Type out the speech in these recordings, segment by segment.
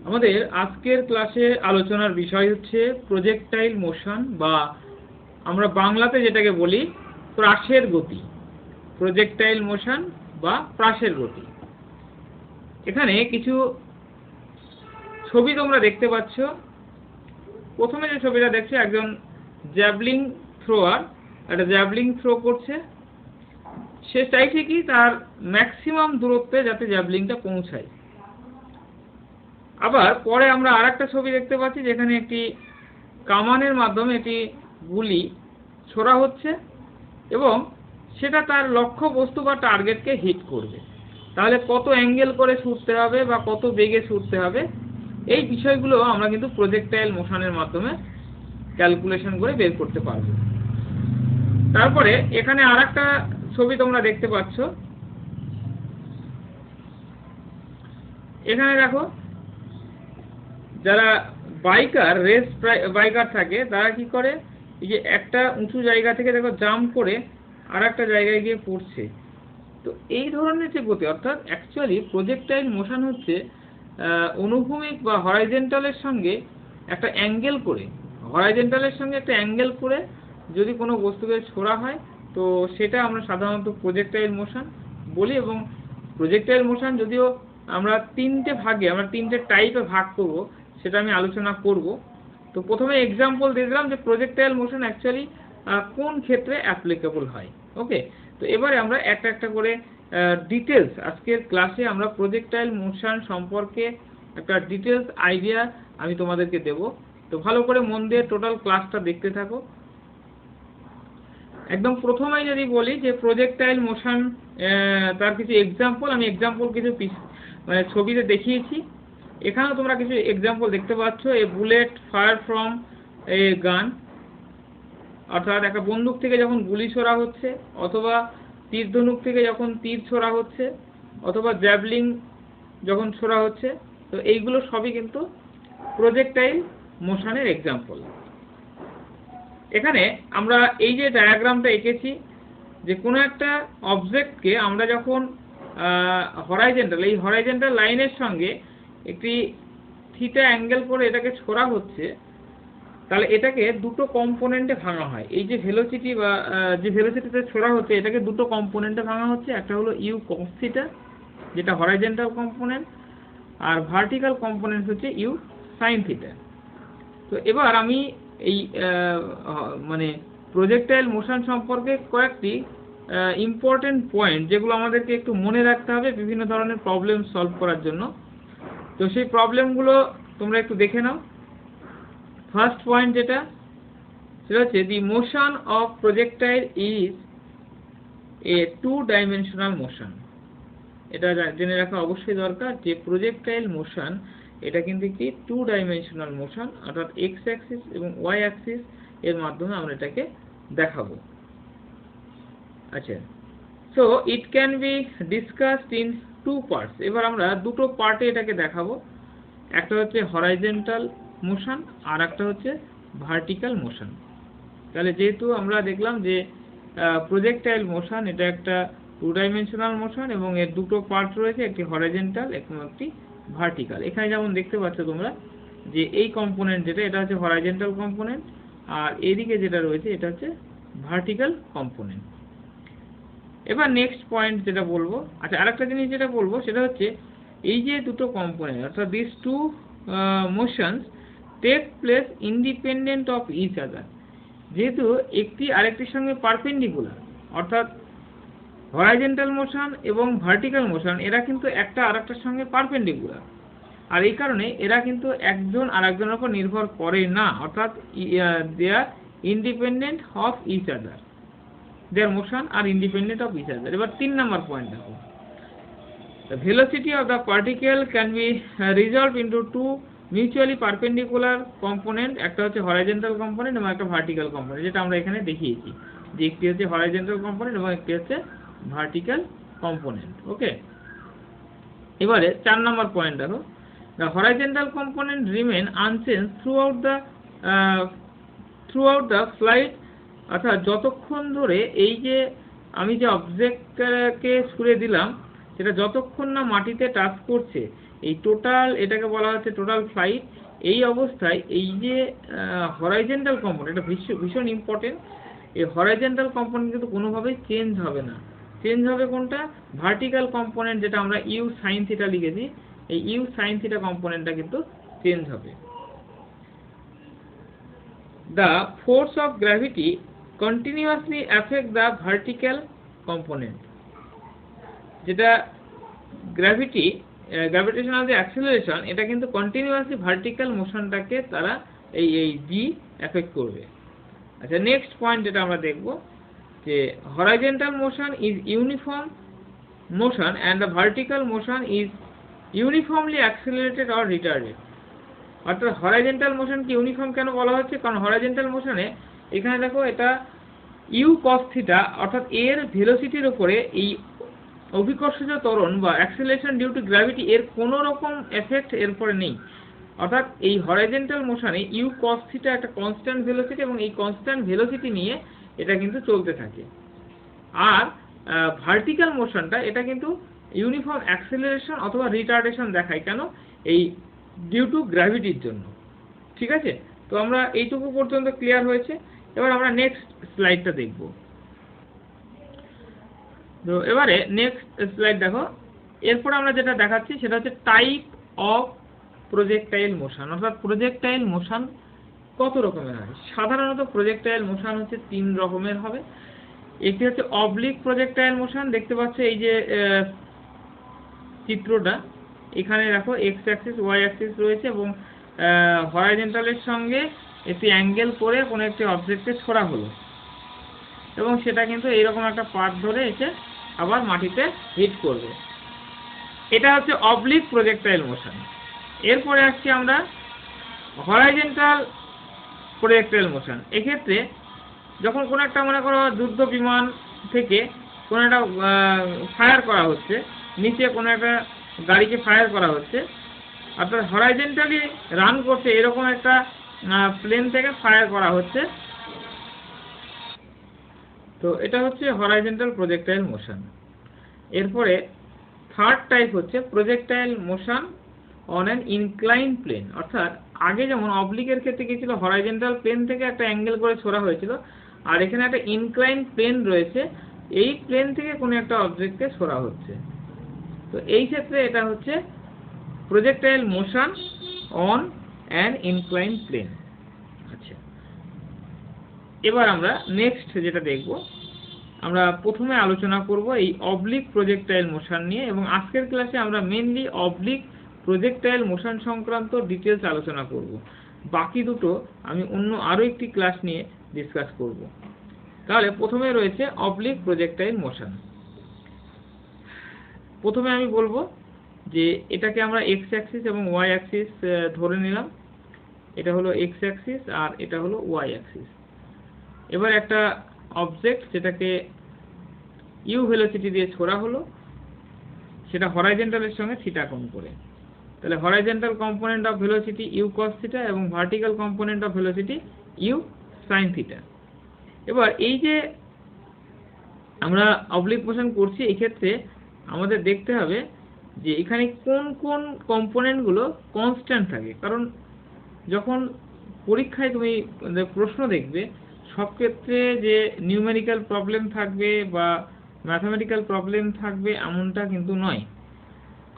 আমাদের আজকের ক্লাসে আলোচনার বিষয় হচ্ছে প্রজেক্টাইল মোশন, বা আমরা বাংলাতে যেটাকে বলি প্রাসের গতি। প্রজেক্টাইল মোশন বা প্রাসের গতি। এখানে কিছু ছবি তোমরা দেখতে পাচ্ছ। প্রথমে যে ছবিটা দেখছো, একজন জ্যাভলিং থ্রোয়ার একটা জ্যাভলিং থ্রো করছে। সে চাইছে কি তার ম্যাক্সিমাম দূরত্বে যাতে জ্যাভলিংটা পৌঁছায়। আবার পরে আমরা আরেকটা ছবি দেখতে পাচ্ছি, যেখানে একটি কামানের মাধ্যমে একটি গুলি ছোড়া হচ্ছে এবং সেটা তার লক্ষ্য বস্তু বা টার্গেটকে হিট করবে। তাহলে কত অ্যাঙ্গেল করে ছুটতে হবে বা কত বেগে ছুটতে হবে, এই বিষয়গুলো আমরা কিন্তু প্রজেক্টাইল মোশনের মাধ্যমে ক্যালকুলেশন করে বের করতে পারবো। তারপরে এখানে আরেকটা ছবি তোমরা দেখতে পাচ্ছ। এখানে দেখো, যারা রেস বাইকার থাকে, তারা কি করে, এই যে একটা উঁচু জায়গা থেকে দেখো জাম্প করে আর একটা জায়গায় গিয়ে পড়ছে। তো এই ধরনের যে গতি, অর্থাৎ অ্যাকচুয়ালি প্রজেক্টাইল মোশন হচ্ছে অনুভূমিক বা হরাইজেন্টালের সঙ্গে একটা অ্যাঙ্গেল করে যদি কোনো বস্তুকে ছোড়া হয়, তো সেটা আমরা সাধারণত প্রজেক্টাইল মোশন বলি। এবং প্রজেক্টাইল মোশন যদিও আমরা তিনটে টাইপে ভাগ করব, সেটা আমি আলোচনা করব। তো প্রথমে এক্সাম্পল দিয়ে দিলাম যে প্রজেক্টাইল মোশন অ্যাকচুয়ালি কোন ক্ষেত্রে অ্যাপ্লিকেবল হয়। ওকে, তো এবারে আমরা একটা একটা করে ডিটেলস, আজকের ক্লাসে আমরা প্রজেক্টাইল মোশন সম্পর্কে একটা ডিটেলস আইডিয়া আমি তোমাদেরকে দেব। তো ভালো করে মন দিয়ে টোটাল ক্লাসটা দেখতে থাকো। একদম প্রথমেই যদি বলি যে প্রজেক্টাইল মোশন, তার কিছু এক্সাম্পল, আমি কিছু ছবিতে দেখিয়েছি। এখানেও তোমরা কিছু এক্সাম্পল দেখতে পাচ্ছ। এ বুলেট ফায়ার ফ্রম এ গান, অর্থাৎ একটা বন্দুক থেকে যখন গুলি ছোড়া হচ্ছে, অথবা তীর ধনুক থেকে যখন তীর ছোড়া হচ্ছে, অথবা জ্যাভলিং যখন ছোড়া হচ্ছে। তো এইগুলো সবই কিন্তু প্রজেক্টাইল মোশনের এক্সাম্পল। এখানে আমরা এই যে ডায়াগ্রামটা এঁকেছি, যে কোনো একটা অবজেক্টকে আমরা যখন হরাইজেন্টাল লাইনের সঙ্গে একটি থিটা অ্যাঙ্গেল করে এটাকে ছোড়া হচ্ছে, তাহলে এটাকে দুটো কম্পোনেন্টে ভাঙা হয়। এই যে ভেলোসিটি বা যে ভেলোসিটিতে ছোড়া হচ্ছে, এটাকে দুটো কম্পোনেন্টে ভাঙা হচ্ছে। একটা হলো ইউ কস থিটা, যেটা হরাইজেন্টাল কম্পোনেন্ট, আর ভার্টিক্যাল কম্পোনেন্ট হচ্ছে ইউ সাইন থিটা। তো এবার আমি এই প্রজেক্টাইল মোশন সম্পর্কে কয়েকটি ইম্পর্টেন্ট পয়েন্ট, যেগুলো আমাদেরকে একটু মনে রাখতে হবে বিভিন্ন ধরনের প্রবলেম সলভ করার জন্য। তো সেই প্রবলেমগুলো তোমরা একটু দেখে নাও। ফার্স্ট পয়েন্ট সেটা হচ্ছে the motion of projectile is a two dimensional motion. এটা জেনে রাখা অবশ্যই দরকার যে প্রজেক্টাইল মোশন এটা কিন্তু একটি 2-ডাইমেনশনাল মোশন, অর্থাৎ এক্স অ্যাক্সিস এবং ওয়াই অ্যাক্সিস এর মাধ্যমে আমরা এটাকে দেখাবো। আচ্ছা, so it can be discussed in 2 parts. এবার আমরা দুটো পার্টে এটাকে দেখাবো। একটা হচ্ছে হরাইজেন্টাল মোশন, আর একটা হচ্ছে ভার্টিক্যাল মোশন। তাহলে যেহেতু আমরা দেখলাম যে প্রজেক্টাইল মোশন এটা একটা 2-ডাইমেনশনাল মোশন এবং এর দুটো পার্ট রয়েছে, একটি হরাইজেন্টাল এবং একটি ভার্টিক্যাল। এখানে যেমন দেখতে পাচ্ছ তোমরা যে এই কম্পোনেন্ট যেটা, এটা হচ্ছে হরাইজেন্টাল কম্পোনেন্ট, আর এদিকে যেটা রয়েছে এটা হচ্ছে ভার্টিক্যাল কম্পোনেন্ট। এবার নেক্সট পয়েন্ট যেটা বলবো, আচ্ছা আরেকটা জিনিস যেটা বলবো সেটা হচ্ছে এই যে দুটো কম্পোনেন্ট, অর্থাৎ this two motions take place independent of each other. যেহেতু একটি আরেকটির সঙ্গে পারপেন্ডিকুলার, অর্থাৎ হরাইজেন্টাল মোশন এবং ভার্টিক্যাল মোশন এরা কিন্তু একটা আরেকটার সঙ্গে পারপেন্ডিকুলার, আর এই কারণে এরা কিন্তু একজন আরেকজনের উপর নির্ভর করে না, অর্থাৎ they are independent of each other, their motion are independent of each other. এবার 3 নম্বর পয়েন্ট দেখো, the velocity of the particle can be resolved into 2 mutually perpendicular component, একটা হচ্ছে হরাইজেন্টাল কম্পোনেন্ট এবং একটা ভার্টিক্যাল কম্পোনেন্ট, যেটা আমরা এখানে দেখিয়েছি যে একটি হচ্ছে হরাইজেন্টাল কম্পোনেন্ট এবং একটি হচ্ছে ভার্টিক্যাল কম্পোনেন্ট। ওকে, এবারে 4 নম্বর পয়েন্ট দেখো, the horizontal component remain unchanged throughout the flight, অর্থাৎ যতক্ষণ ধরে এই যে আমি যে অবজেক্টকে ছুড়ে দিলাম সেটা যতক্ষণ না মাটিতে টাচ করছে, এই টোটাল, এটাকে বলা হচ্ছে টোটাল ফ্লাইট। এই অবস্থায় এই যে হরাইজন্টাল কম্পোনেন্ট, এটা ভীষণ ইম্পর্টেন্ট, এই হরাইজন্টাল কম্পোনেন্ট কিন্তু কোনোভাবেই চেঞ্জ হবে না। চেঞ্জ হবে কোনটা? ভার্টিক্যাল কম্পোনেন্ট, যেটা আমরা ইউ সাইন থিটা লিখেছি, এই ইউ সাইন থিটা কম্পোনেন্টটা কিন্তু চেঞ্জ হবে। The force of gravity continuously affect the vertical component, যেটা গ্র্যাভিটেশনাল যে অ্যাক্সিলারেশন, এটা কিন্তু কন্টিনিউয়াসলি ভার্টিক্যাল মোশনটাকে তারা এই জি এফেক্ট করবে। আচ্ছা, নেক্সট পয়েন্ট যেটা আমরা দেখব যে horizontal motion is uniform motion and the vertical motion is uniformly accelerated or retarded. অর্থাৎ হরাইজন্টাল মোশনকে ইউনিফর্ম কেন বলা হচ্ছে? কারণ হরাইজন্টাল মোশনে এখানে দেখো এটা ইউ কস থিটা, অর্থাৎ এর ভেলোসিটির উপরে এই অভিকর্ষজ ত্বরণ বা অ্যাক্সিলারেশন ডিউ টু গ্র্যাভিটি এর কোনো রকম এফেক্ট এর পরে নেই। অর্থাৎ এই হরাইজন্টাল মোশনে ইউ কস থিটা একটা কনস্ট্যান্ট ভেলোসিটি, এবং এই কনস্ট্যান্ট ভেলোসিটি নিয়ে এটা কিন্তু চলতে থাকে। আর ভার্টিক্যাল মোশনটা এটা কিন্তু ইউনিফর্ম অ্যাক্সিলারেশন অথবা রিটার্ডেশন দেখায়। কেন? এই ডিউ টু গ্র্যাভিটির জন্য। ঠিক আছে, তো আমরা এইটুকু পর্যন্ত ক্লিয়ার হয়েছে। এবার আমরা নেক্সট স্লাইডটা দেখব। তো এবারে নেক্সট স্লাইড দেখো, এরপর আমরা যেটা দেখাচ্ছি সেটা হচ্ছে টাইপ অফ প্রজেক্টাইল মোশন, অর্থাৎ প্রজেক্টাইল মোশন কত রকমের হয়। সাধারণত প্রজেক্টাইল মোশন হচ্ছে 3 রকমের হবে। একটি হচ্ছে অবলিক প্রজেক্টাইল মোশন, দেখতে পাচ্ছ এই যে চিত্রটা, এখানে দেখো এক্স অ্যাক্সিস ওয়াই অ্যাক্সিস রয়েছে এবং হরাইজন্টালের সঙ্গে একটি অ্যাঙ্গেল করে কোনো একটি অবজেক্টকে ছোড়া হলো, এবং সেটা কিন্তু এইরকম একটা পাথ ধরে এসে আবার মাটিতে হিট করবে। এটা হচ্ছে অবলিক প্রজেক্টাইল মোশন। এরপরে আসছি আমরা হরাইজন্টাল প্রজেক্টাইল মোশন। এক্ষেত্রে যখন কোনো একটা, মনে করো যুদ্ধ বিমান থেকে কোনো একটা ফায়ার করা হচ্ছে, নিচে কোনো একটা গাড়িকে ফায়ার করা হচ্ছে, অর্থাৎ হরাইজন্টালি রান করছে এরকম একটা প্লেন থেকে ফায়ার করা হচ্ছে, তো এটা হচ্ছে হরাইজন্টাল প্রজেক্টাইল মোশন। এরপরে থার্ড টাইপ হচ্ছে projectile motion on an incline plane. অর্থাৎ আগে যেমন অবলিকের ক্ষেত্রে কি ছিল, হরাইজন্টাল প্লেন থেকে একটা অ্যাঙ্গেল করে ছোড়া হয়েছিল, আর এখানে একটা ইনক্লাইন প্লেন রয়েছে, এই প্লেন থেকে কোনো একটা অবজেক্টকে ছোড়া হচ্ছে। তো এই ক্ষেত্রে এটা হচ্ছে projectile motion on an incline plane. আচ্ছা, এবার আমরা নেক্সট যেটা দেখব, আমরা প্রথমে আলোচনা করব এই অবলিক প্রজেক্টাইল মোশন নিয়ে, এবং আজকের ক্লাসে আমরা মেইনলি অবলিক প্রজেক্টাইল মোশন সংক্রান্ত ডিটেলস আলোচনা করব। বাকি দুটো আমি অন্য আরো একটি ক্লাস নিয়ে ডিসকাস করব। তাহলে প্রথমে রয়েছে অবলিক প্রজেক্টাইল মোশন। প্রথমে আমি বলবো যে এটাকে আমরা এক্স অ্যাক্সিস এবং ওয়াই অ্যাক্সিস ধরে নিলাম। এটা হলো এক্স অ্যাক্সিস আর এটা হলো ওয়াই অ্যাক্সিস। এবার একটা অবজেক্ট যেটাকে ইউ ভেলোসিটি দিয়ে ছোড়া হলো, সেটা হরাইজন্টালের সঙ্গে থিটা কোণ করে। তাহলে horizontal component of velocity u cos theta এবং vertical component of velocity u sine theta. এবার এই যে আমরা অবলিক মোশন করছি, এই ক্ষেত্রে আমাদের দেখতে হবে যে এখানে কোন কোন কম্পোনেন্টগুলো কনস্ট্যান্ট থাকে। কারণ যখন পরীক্ষায় তুমি প্রশ্ন দেখবে, সব ক্ষেত্রে যে নিউমেরিক্যাল প্রবলেম থাকবে বা ম্যাথমেটিক্যাল প্রবলেম থাকবে এমনটা কিন্তু নয়।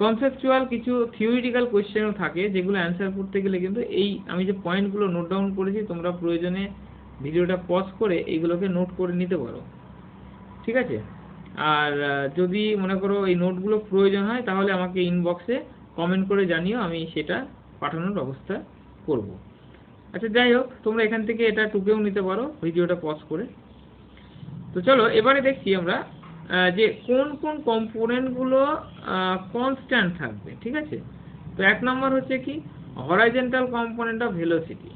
কনসেপচুয়াল কিছু থিওরিটিক্যাল কোয়েশ্চেনও থাকে, যেগুলো অ্যান্সার করতে গেলে কিন্তু এই আমি যে পয়েন্টগুলো নোট ডাউন করেছি, তোমরা প্রয়োজনে ভিডিওটা পজ করে এইগুলোকে নোট করে নিতে পারো। ঠিক আছে, আর যদি মনে করো এই নোটগুলো প্রয়োজন হয় তাহলে আমাকে ইনবক্সে কমেন্ট করে জানিও, আমি সেটা পাঠানোর ব্যবস্থা করব। আচ্ছা, যাই হোক, তোমরা এখান থেকে এটা টুকেও নিতে পারো ভিডিওটা পজ করে। তো চলো এবারে দেখছি আমরা যে কোন কোন কম্পোনেন্টগুলো কনস্ট্যান্ট থাকবে। ঠিক আছে, তো এক নম্বর হচ্ছে কি, হরাইজন্টাল কম্পোনেন্ট অফ ভেলোসিটি।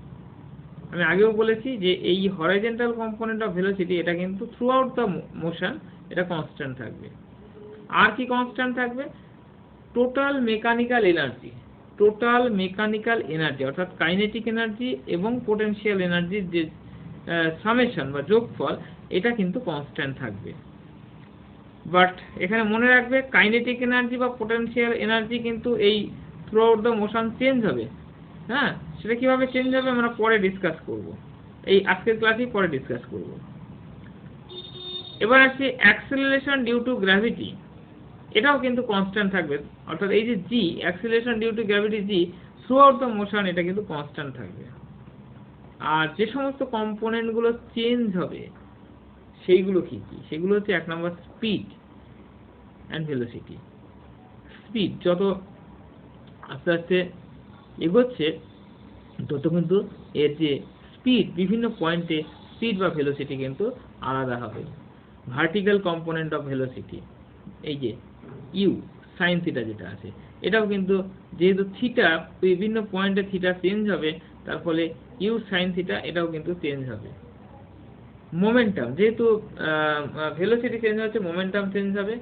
আমি আগেও বলেছি যে এই হরাইজন্টাল কম্পোনেন্ট অফ ভেলোসিটি এটা কিন্তু থ্রু আউট দ্য মোশন এটা কনস্ট্যান্ট থাকবে। আর কি কনস্ট্যান্ট থাকবে? Total mechanical energy. Total mechanical energy অর্থাৎ কাইনেটিক এনার্জি এবং পোটেনশিয়াল এনার্জির যে সামেশন বা যোগফল, এটা কিন্তু কনস্ট্যান্ট থাকবে। বাট এখানে মনে রাখবে কাইনেটিক এনার্জি বা পোটেনশিয়াল এনার্জি কিন্তু এই through out the motion change হবে। হ্যাঁ, সেটা কিভাবে চেঞ্জ হবে আমরা পরে ডিসকাস করব, এই আজকের ক্লাসেই পরে ডিসকাস করব। এবার আসছে অ্যাক্সেলারেশন ডিউ টু গ্র্যাভিটি, এটাও কিন্তু কনস্ট্যান্ট থাকবে, অর্থাৎ এই যে g, acceleration due to gravity g throughout the motion, এটা কিন্তু কনস্ট্যান্ট থাকবে। আর যে সমস্ত কম্পোনেন্টগুলো চেঞ্জ হবে সেইগুলো কি কি? সেগুলো হচ্ছে 1 নম্বর স্পিড অ্যান্ড ভেলোসিটি। স্পিড যত আস্তে আস্তে এগোচ্ছে তত কিন্তু এর যে স্পিড, বিভিন্ন পয়েন্টে স্পিড বা ভেলোসিটি কিন্তু আলাদা হবে। ভার্টিক্যাল কম্পোনেন্ট অফ ভেলোসিটি, এই যে ইউ সাইন থিটা যেটা আছে, এটাও কিন্তু যেহেতু থিটা বিভিন্ন পয়েন্টে থিটা চেঞ্জ হবে, তার ফলে ইউ সাইন থিটা এটাও কিন্তু চেঞ্জ হবে। মোমেন্টাম, যেহেতু ভেলোসিটি চেঞ্জ হচ্ছে, মোমেন্টাম চেঞ্জ হবে।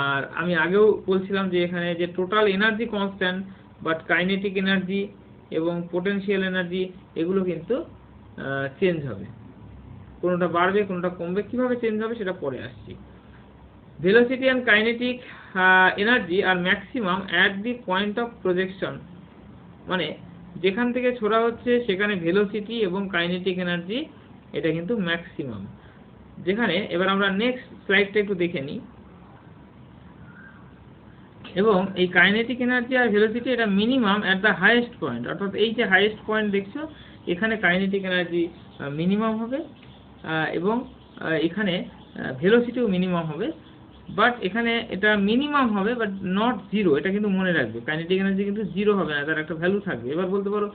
আর আমি আগেও বলছিলাম যে এখানে যে total energy constant, but kinetic energy এবং পোটেনশিয়াল এনার্জি এগুলো কিন্তু চেঞ্জ হবে, কোনোটা বাড়বে কোনোটা কমবে, কিভাবে চেঞ্জ হবে সেটা পরে আসছি। Velocity and kinetic energy are maximum at the point of projection, মানে যেখান থেকে ছোড়া হচ্ছে সেখানে ভেলোসিটি এবং কাইনেটিক এনার্জি এটা কিন্তু ম্যাক্সিমাম। যেখানে এবার আমরা নেক্সট স্লাইডটা একটু দেখে নিই, এবং এই কাইনেটিক এনার্জি আর ভেলোসিটি এটা minimum at the highest point, অর্থাৎ এই যে হাইয়েস্ট পয়েন্ট দেখছো এখানে কাইনেটিক এনার্জি মিনিমাম হবে, এবং এখানে ভেলোসিটিও মিনিমাম হবে। বাট এখানে এটা মিনিমাম হবে বাট নট জিরো, এটা কিন্তু মনে রাখবে, কাইনেটিক এনার্জি কিন্তু জিরো হবে না, তার একটা ভ্যালু থাকবে। এবার বলতে পারো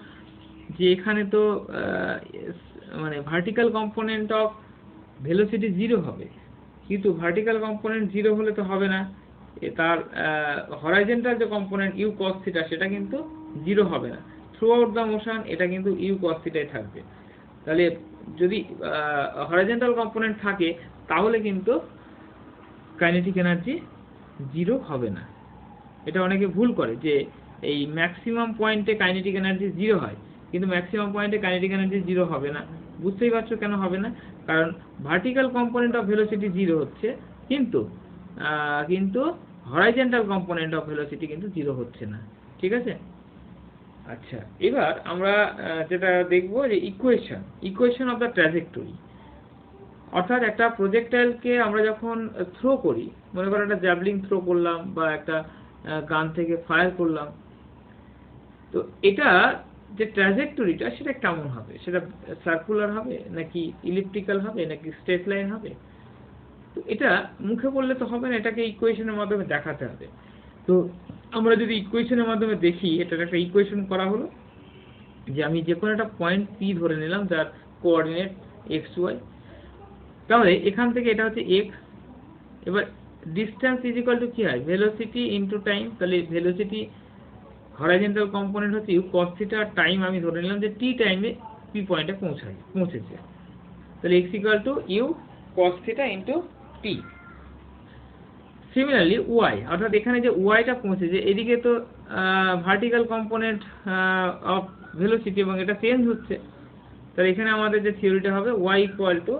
যে এখানে তো মানে vertical component of velocity zero হবে, কিন্তু ভার্টিক্যাল কম্পোনেন্ট জিরো হলে তো হবে না, তার হরাইজন্টাল যে কম্পোনেন্ট ইউ কস থিটা সেটা কিন্তু জিরো হবে না, থ্রু আউট দ্য মোশন এটা কিন্তু ইউ কস থিটাই থাকবে। তাহলে যদি হরাইজন্টাল কম্পোনেন্ট থাকে তাহলে কিন্তু কাইনেটিক এনার্জি জিরো হবে না। এটা অনেকে ভুল করে যে এই ম্যাক্সিমাম পয়েন্টে কাইনেটিক এনার্জি জিরো হয়, কিন্তু ম্যাক্সিমাম পয়েন্টে কাইনেটিক এনার্জি জিরো হবে না। বুঝতেই পারছো কেন হবে না, কারণ vertical component of velocity zero হচ্ছে, কিন্তু হরাইজন্টাল কম্পোনেন্ট অফ ভেলোসিটি কিন্তু জিরো হচ্ছে না। ঠিক আছে? আচ্ছা, এবার আমরা যেটা দেখবো যে ইকুয়েশন অফ দ্য ট্র্যাজেক্টরি, অর্থাৎ একটা প্রজেক্টাইলকে আমরা যখন থ্রো করি, মনে করো একটা জ্যাভলিন থ্রো করলাম বা একটা গান থেকে ফায়ার করলাম, তো এটা যে ট্র্যাজেক্টরিটা সেটা কেমন হবে, সেটা সার্কুলার হবে নাকি ইলিপ্টিক্যাল হবে নাকি স্ট্রেট লাইন হবে, তো এটা মুখে বললে তো হবে না, এটাকে ইকুয়েশনের মাধ্যমে দেখাতে হবে। তো আমরা যদি ইকুয়েশনের মাধ্যমে দেখি, এটার একটা ইকুয়েশন করা হলো যে আমি যে কোনো একটা পয়েন্ট পি ধরে নিলাম যার কোঅর্ডিনেট এক্স ওয়াই, তাহলে এখান থেকে এটা হচ্ছে এক্স, এবার ডিস্টেন্স ইজ ইকুয়াল টু কি হয়, ভেলোসিটি ইনটু টাইম, তাহলে ভেলোসিটি হরাইজন্টাল কম্পোনেন্ট হচ্ছে ইউ কস থিটা, আর টাইম আমি ধরে নিলাম যে টি টাইমে পি পয়েন্টে পৌঁছেছে, তাহলে x equal to u cos theta into t. Similarly y, অর্থাৎ এখানে যে ওয়াইটা পৌঁছেছে, এদিকে তো ভার্টিক্যাল কম্পোনেন্ট অফ ভেলোসিটি এবং এটা চেঞ্জ হচ্ছে, তাহলে এখানে আমাদের যে থিওরিটা হবে y equal to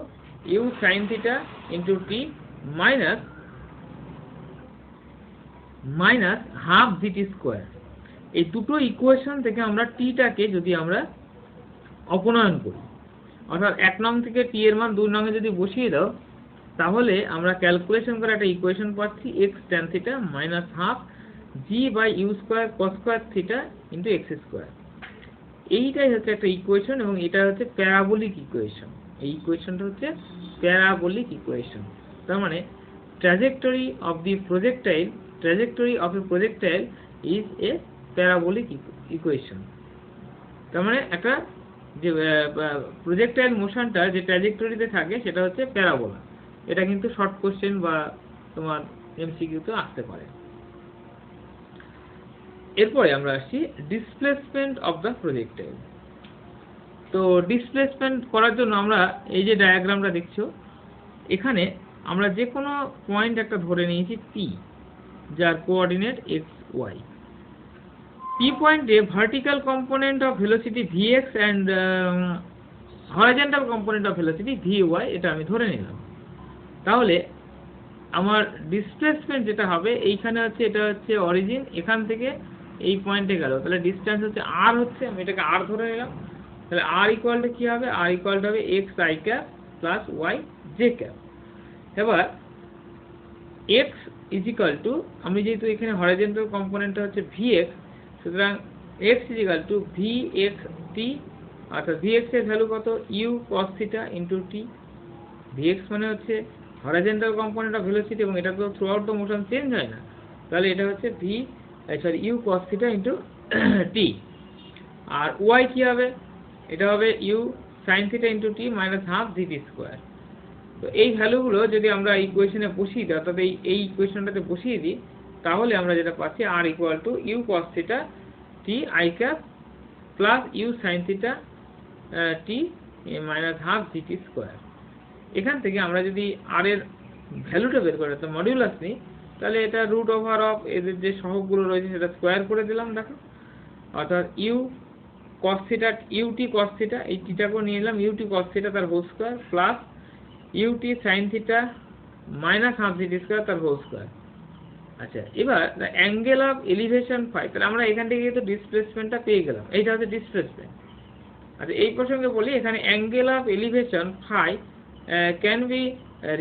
u sine theta into t minus half g t square. এই দুটো ইকুয়েশন থেকে আমরা টিটাকে যদি আমরা অপনয়ন করি, অর্থাৎ 1 নং থেকে টি এর মান 2 নঙে যদি বসিয়ে দাও, তাহলে আমরা ক্যালকুলেশন করে একটা ইকুয়েশন পাচ্ছি x tan theta minus half g by u square cos square theta into x square. এইটাই হচ্ছে একটা ইকুয়েশন, এবং এটা হচ্ছে প্যারাবোলিক ইকুয়েশন। এই ইকুয়েশনটা হচ্ছে প্যারাবোলিক ইকুয়েশন। তার মানে trajectory of A projectile is A parabolic equation. তার মানে একটা যে প্রজেক্টাইল মোশনটা যে ট্র্যাজেক্টরিতে থাকে সেটা হচ্ছে প্যারাবোলা। এটা কিন্তু শর্ট কোশ্চেন বা তোমার এমসিকিউতে আসতে পারে। এরপরে আমরা আসছি ডিসপ্লেসমেন্ট অফ দ্য প্রজেক্টাইল। তো ডিসপ্লেসমেন্ট করার জন্য আমরা এই যে ডায়াগ্রামটা দেখছো, এখানে আমরা যে কোনো পয়েন্ট একটা ধরে নিয়েছি পি, যার কোঅর্ডিনেট এক্স ওয়াই। পি পয়েন্টে vertical component of velocity VX and horizontal component of velocity VY, এটা আমি ধরে নিলাম। তাহলে আমার ডিসপ্লেসমেন্ট যেটা হবে এইখানে হচ্ছে এটা হচ্ছে অরিজিন, এখান থেকে এই পয়েন্টে গেল, তাহলে ডিস্টেন্স হচ্ছে r হচ্ছে, আমি এটাকে r ধরে নিলাম। তাহলে r ইকুয়াল টু কি হবে, r ইকুয়াল টু হবে x i cap plus y j cap. এবার x ইজ ইকুয়াল টু, আমি যেহেতু এখানে হরাইজন্টাল কম্পোনেন্টটা হচ্ছে vx, সুতরাং x is equal to vx t, অর্থাৎ vx এর ভ্যালু কত, u cos theta into t। vx মানে হচ্ছে হরাইজন্টাল কম্পোনেন্ট অফ ভেলোসিটি, এবং এটা তো through out the motion change হয় না, তাহলে এটা হচ্ছে u cos theta into t। আর y কি হবে, এটা হবে u sin theta into t minus half dt square. তো এই ভ্যালুগুলো যদি আমরা এই ইকুয়েশনে বসিয়ে দিই, অর্থাৎ এই ইকুয়েশনটাতে বসিয়ে দিই, তাহলে আমরা যেটা পাচ্ছি r equal two u cos theta t i cap plus u sin theta t minus half dt square. এখান থেকে আমরা যদি r এর ভ্যালুটা বের করে তো মডিউলাস নিই, তাহলে এটা রুট ওভার অফ এদের যে সহগগুলো রয়েছে সেটা স্কোয়ার করে দিলাম, দেখো, অর্থাৎ u cos theta ut cos theta, এই থিটাকে নিয়ে নিলাম ut cos থিটা তার whole square plus ut sin theta minus half dt square তার হোল স্কোয়ার। আচ্ছা, এবার the angle of elevation phi, তাহলে আমরা এখান থেকে তো ডিসপ্লেসমেন্টটা পেয়ে গেলাম, এইটা হচ্ছে ডিসপ্লেসমেন্ট। আচ্ছা, এই প্রসঙ্গে বলি, এখানে angle of elevation phi can be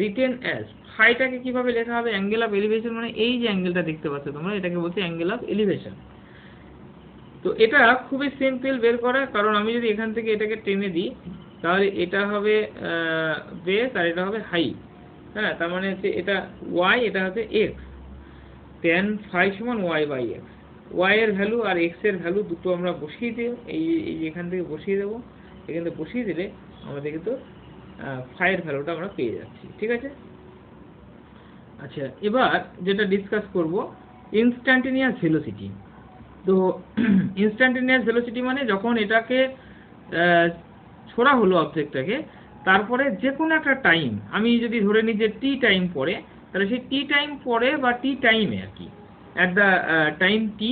written as, ফাইটাকে কিভাবে লেখা হবে, অ্যাঙ্গেল অফ এলিভেশন মানে এই যে অ্যাঙ্গেলটা দেখতে পাচ্ছ তোমরা, এটাকে বলছি অ্যাঙ্গেল অফ এলিভেশন। তো এটা খুবই সিম্পল বের করা, কারণ আমি যদি এখান থেকে এটাকে টেনে দিই, তাহলে এটা হবে বেস আর এটা হবে হাইট, হ্যাঁ, তার মানে হচ্ছে এটা y, এটা হচ্ছে x, tan phi সমান y বাই x। y এর ভ্যালু আর x এর ভ্যালু দুটো আমরা বসিয়ে দিই, এই এখান থেকে বসিয়ে দেবো, এখান থেকে বসিয়ে দিলে আমাদের কিন্তু phi এর ভ্যালুটা আমরা পেয়ে যাচ্ছি, ঠিক আছে। আচ্ছা, এবার যেটা ডিসকাস করব ইনস্ট্যান্টেনিয়াস ভেলোসিটি। তো ইনস্ট্যান্টেনিয়াস ভেলোসিটি মানে যখন এটাকে ছোড়া হলো অবজেক্টটাকে, তারপরে যে কোনো একটা টাইম আমি যদি ধরে নিই যে টি টাইম পরে, তাহলে সেই টি টাইম পরে বা টি টাইমে আর কি, অ্যাট দ্য টাইম টি,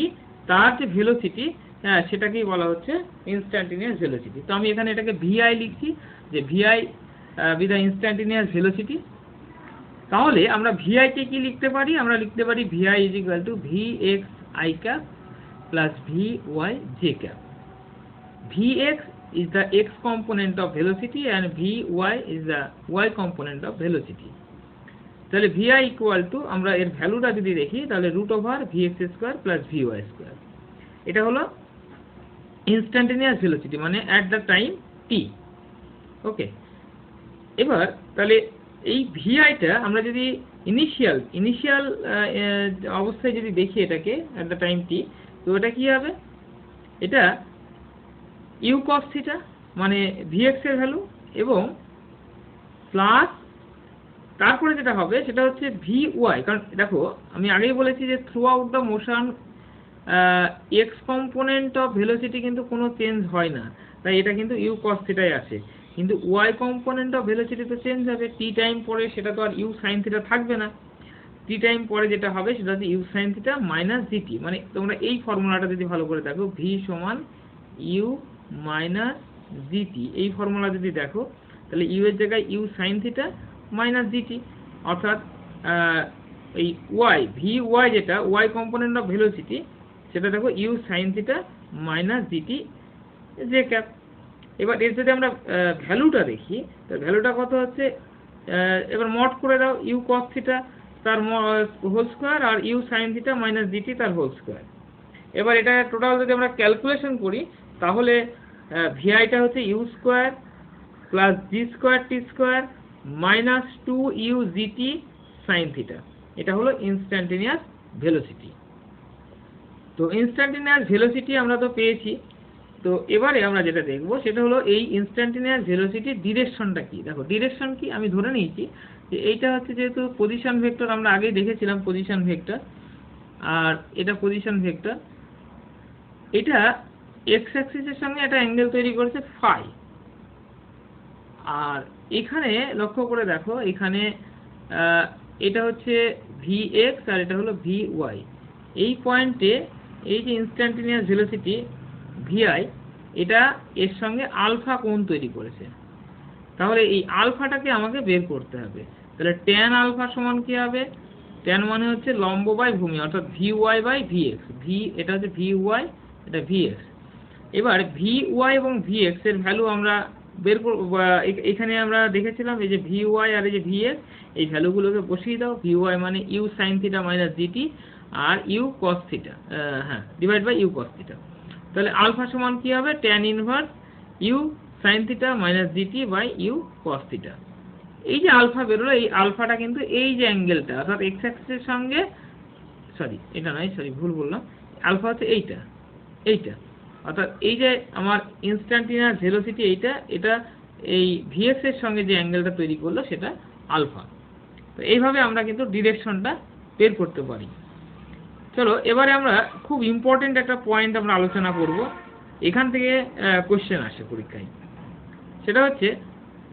তার যে ভেলোসিটি সেটাকেই বলা হচ্ছে ইনস্ট্যান্টেনিয়াস ভেলোসিটি। তো আমি এখানে এটাকে ভিআই লিখছি, যে v i with the instantaneous velocity. তাহলে আমরা ভিআই কে কি লিখতে পারি, আমরা লিখতে পারি v i is equal to vx i cap plus vy j cap. Vx is the x component of velocity and vy is the y component of velocity. তাহলে vi equal to, আমরা এর ভ্যালুটা যদি দেখি, তাহলে root over vx square plus vy square. এটা হলো instantaneous velocity মানে at the time t। Okay, এবার তাহলে এই ভিআইটা আমরা যদি ইনিশিয়াল অবস্থায় যদি দেখি এটাকে অ্যাট দ্য টাইম t, তো এটা কি হবে, এটা u cos থিটা মানে vx এর ভ্যালু, এবং প্লাস তারপরে যেটা হবে সেটা হচ্ছে vy, কারণ দেখো আমি আগেই বলেছি যে through out the motion x component of velocity কিন্তু কোনো চেঞ্জ হয় না, তাই এটা কিন্তু u cos থিটাই আছে, কিন্তু y কম্পোনেন্ট অফ ভেলোসিটি তো চেঞ্জ হবে, t টাইম পরে সেটা তো আর u sin থিটা থাকবে না, t টাইম পরে যেটা হবে সেটা হচ্ছে u sin theta minus dt। মানে তোমরা এই ফর্মুলাটা যদি ভালো করে দেখো, v সমান u মাইনাস dt, এই ফর্মুলা যদি দেখো, তাহলে u এর জায়গায় u sin theta minus dt, অর্থাৎ এই y vy যেটা y কম্পোনেন্ট অফ ভেলোসিটি, সেটা দেখো u sin theta minus dt j cap. এবার এর যদি আমরা ভ্যালুটা দেখি, তার ভ্যালুটা কত হচ্ছে, এবার মড করে দাও, u cos থিটা তার হোল স্কোয়ার আর u sin theta minus dt তার হোল স্কোয়ার। এবার এটা টোটাল যদি আমরা ক্যালকুলেশন করি, তাহলে ভিআইটা হচ্ছে u square plus g square t square minus 2u gt sin theta. এটা হলো ইনস্ট্যান্টেনিয়াস ভেলোসিটি। তো ইনস্ট্যান্টেনিয়াস ভেলোসিটি আমরা তো পেয়েছি, তো এবারে আমরা যেটা দেখব সেটা হলো এই ইনস্ট্যান্টেনিয়াস ভেলোসিটির ডিরেকশনটা কি। দেখো ডিরেকশন কি, আমি ধরে নিয়েছি যে এইটা হচ্ছে যেহেতু পজিশন ভেক্টর, আমরা আগেই দেখেছিলাম পজিশন ভেক্টর, আর এটা পজিশন ভেক্টর, এটা এক্স অ্যাক্সিসের সঙ্গে একটা অ্যাঙ্গেল তৈরি করেছে ফাই, আর এখানে লক্ষ্য করে দেখো এখানে এটা হচ্ছে vx আর এটা হলো vy, এই পয়েন্টে এই যে ইনস্ট্যান্টেনিয়াস ভেলোসিটি vi, এটা এর সঙ্গে আলফা কোণ তৈরি করেছে, তাহলে এই আলফাটাকে আমাকে বের করতে হবে। তাহলে ট্যান আলফা সমান কি হবে? ট্যান মানে হচ্ছে লম্ব বাই ভূমি, অর্থাৎ v y by v x. এটা হচ্ছে ভি ওয়াই, এটা ভি এক্স। এবার ভি ওয়াই এবং ভি এক্স এর ভ্যালু আমরা বের করব। এখানে আমরা দেখেছিলাম এই যে ভি ওয়াই আর এই যে ভি এক্স, এই ভ্যালুগুলোকে বসিয়ে দাও। ভি ওয়াই মানে u sine theta minus gt, আর ইউ কস থিটা, হ্যাঁ, divide by u cos theta. তাহলে আলফা সমান কি হবে? Tan inverse u sine theta minus gt by u cos theta. এই যে আলফা বেরোলো, এই আলফাটা কিন্তু এই যে অ্যাঙ্গেলটা, অর্থাৎ এক্স অ্যাক্সিসের সঙ্গে, এটা নয়, ভুল বললাম। আলফা হচ্ছে এইটা, অর্থাৎ এই যে আমার ইনস্ট্যান্টিনিয়াস ভেলোসিটি এটা এই ভিএক্স এর সঙ্গে যে অ্যাঙ্গেলটা তৈরি করলো সেটা আলফা। তো এইভাবে আমরা কিন্তু ডিরেকশনটা বের করতে পারি। চলো এবারে আমরা খুব ইম্পর্টেন্ট একটা পয়েন্ট আমরা আলোচনা করব, এখান থেকে কোশ্চেন আসে পরীক্ষায়। সেটা হচ্ছে